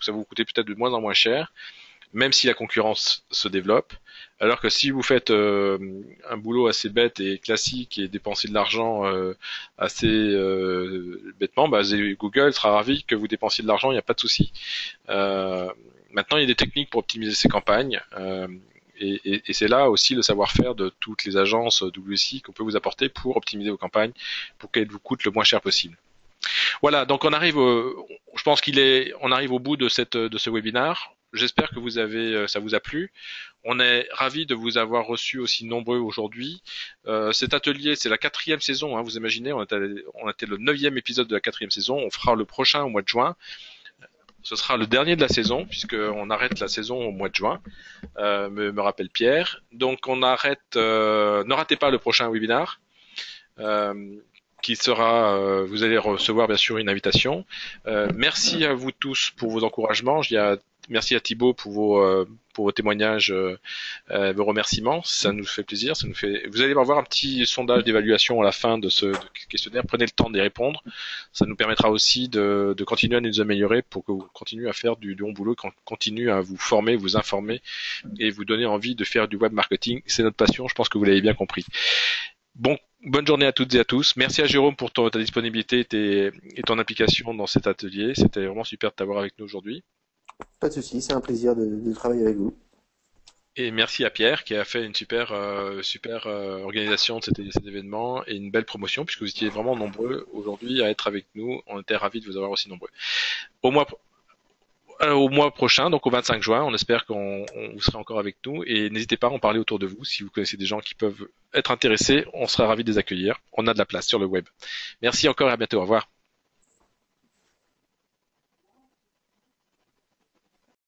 va vous coûter peut-être de moins en moins cher, même si la concurrence se développe. Alors que si vous faites un boulot assez bête et classique et dépenser de l'argent assez bêtement, bah, Google sera ravi que vous dépensiez de l'argent, il n'y a pas de souci. Maintenant, il y a des techniques pour optimiser ces campagnes. Et c'est là aussi le savoir-faire de toutes les agences WC qu'on peut vous apporter pour optimiser vos campagnes, pour qu'elles vous coûtent le moins cher possible. Voilà, donc on arrive au bout de ce webinaire. J'espère que ça vous a plu. On est ravis de vous avoir reçus aussi nombreux aujourd'hui. Cet atelier, c'est la 4e saison. Hein, vous imaginez, on était le 9e épisode de la 4e saison. On fera le prochain au mois de juin. Ce sera le dernier de la saison, puisqu'on arrête la saison au mois de juin, me rappelle Pierre. Donc on arrête. Ne ratez pas le prochain webinaire. Qui sera, vous allez recevoir bien sûr une invitation. Merci à vous tous pour vos encouragements. Merci à Thibaut pour vos témoignages, vos remerciements. Ça nous fait plaisir. Vous allez avoir un petit sondage d'évaluation à la fin de ce questionnaire. Prenez le temps d'y répondre. Ça nous permettra aussi de continuer à nous améliorer pour que vous continuez à faire du bon boulot, qu'on continue à vous former, vous informer et vous donner envie de faire du web marketing. C'est notre passion. Je pense que vous l'avez bien compris. Bonne journée à toutes et à tous. Merci à Jérôme pour ta disponibilité et ton implication dans cet atelier. C'était vraiment super de t'avoir avec nous aujourd'hui. Pas de souci, c'est un plaisir de travailler avec vous. Et merci à Pierre qui a fait une super organisation de cet événement et une belle promotion puisque vous étiez vraiment nombreux aujourd'hui à être avec nous. On était ravis de vous avoir aussi nombreux. Au mois prochain, donc au 25 juin, on espère qu'on vous serez encore avec nous et n'hésitez pas à en parler autour de vous. Si vous connaissez des gens qui peuvent être intéressés, on sera ravis de les accueillir. On a de la place sur le web. Merci encore et à bientôt. Au revoir.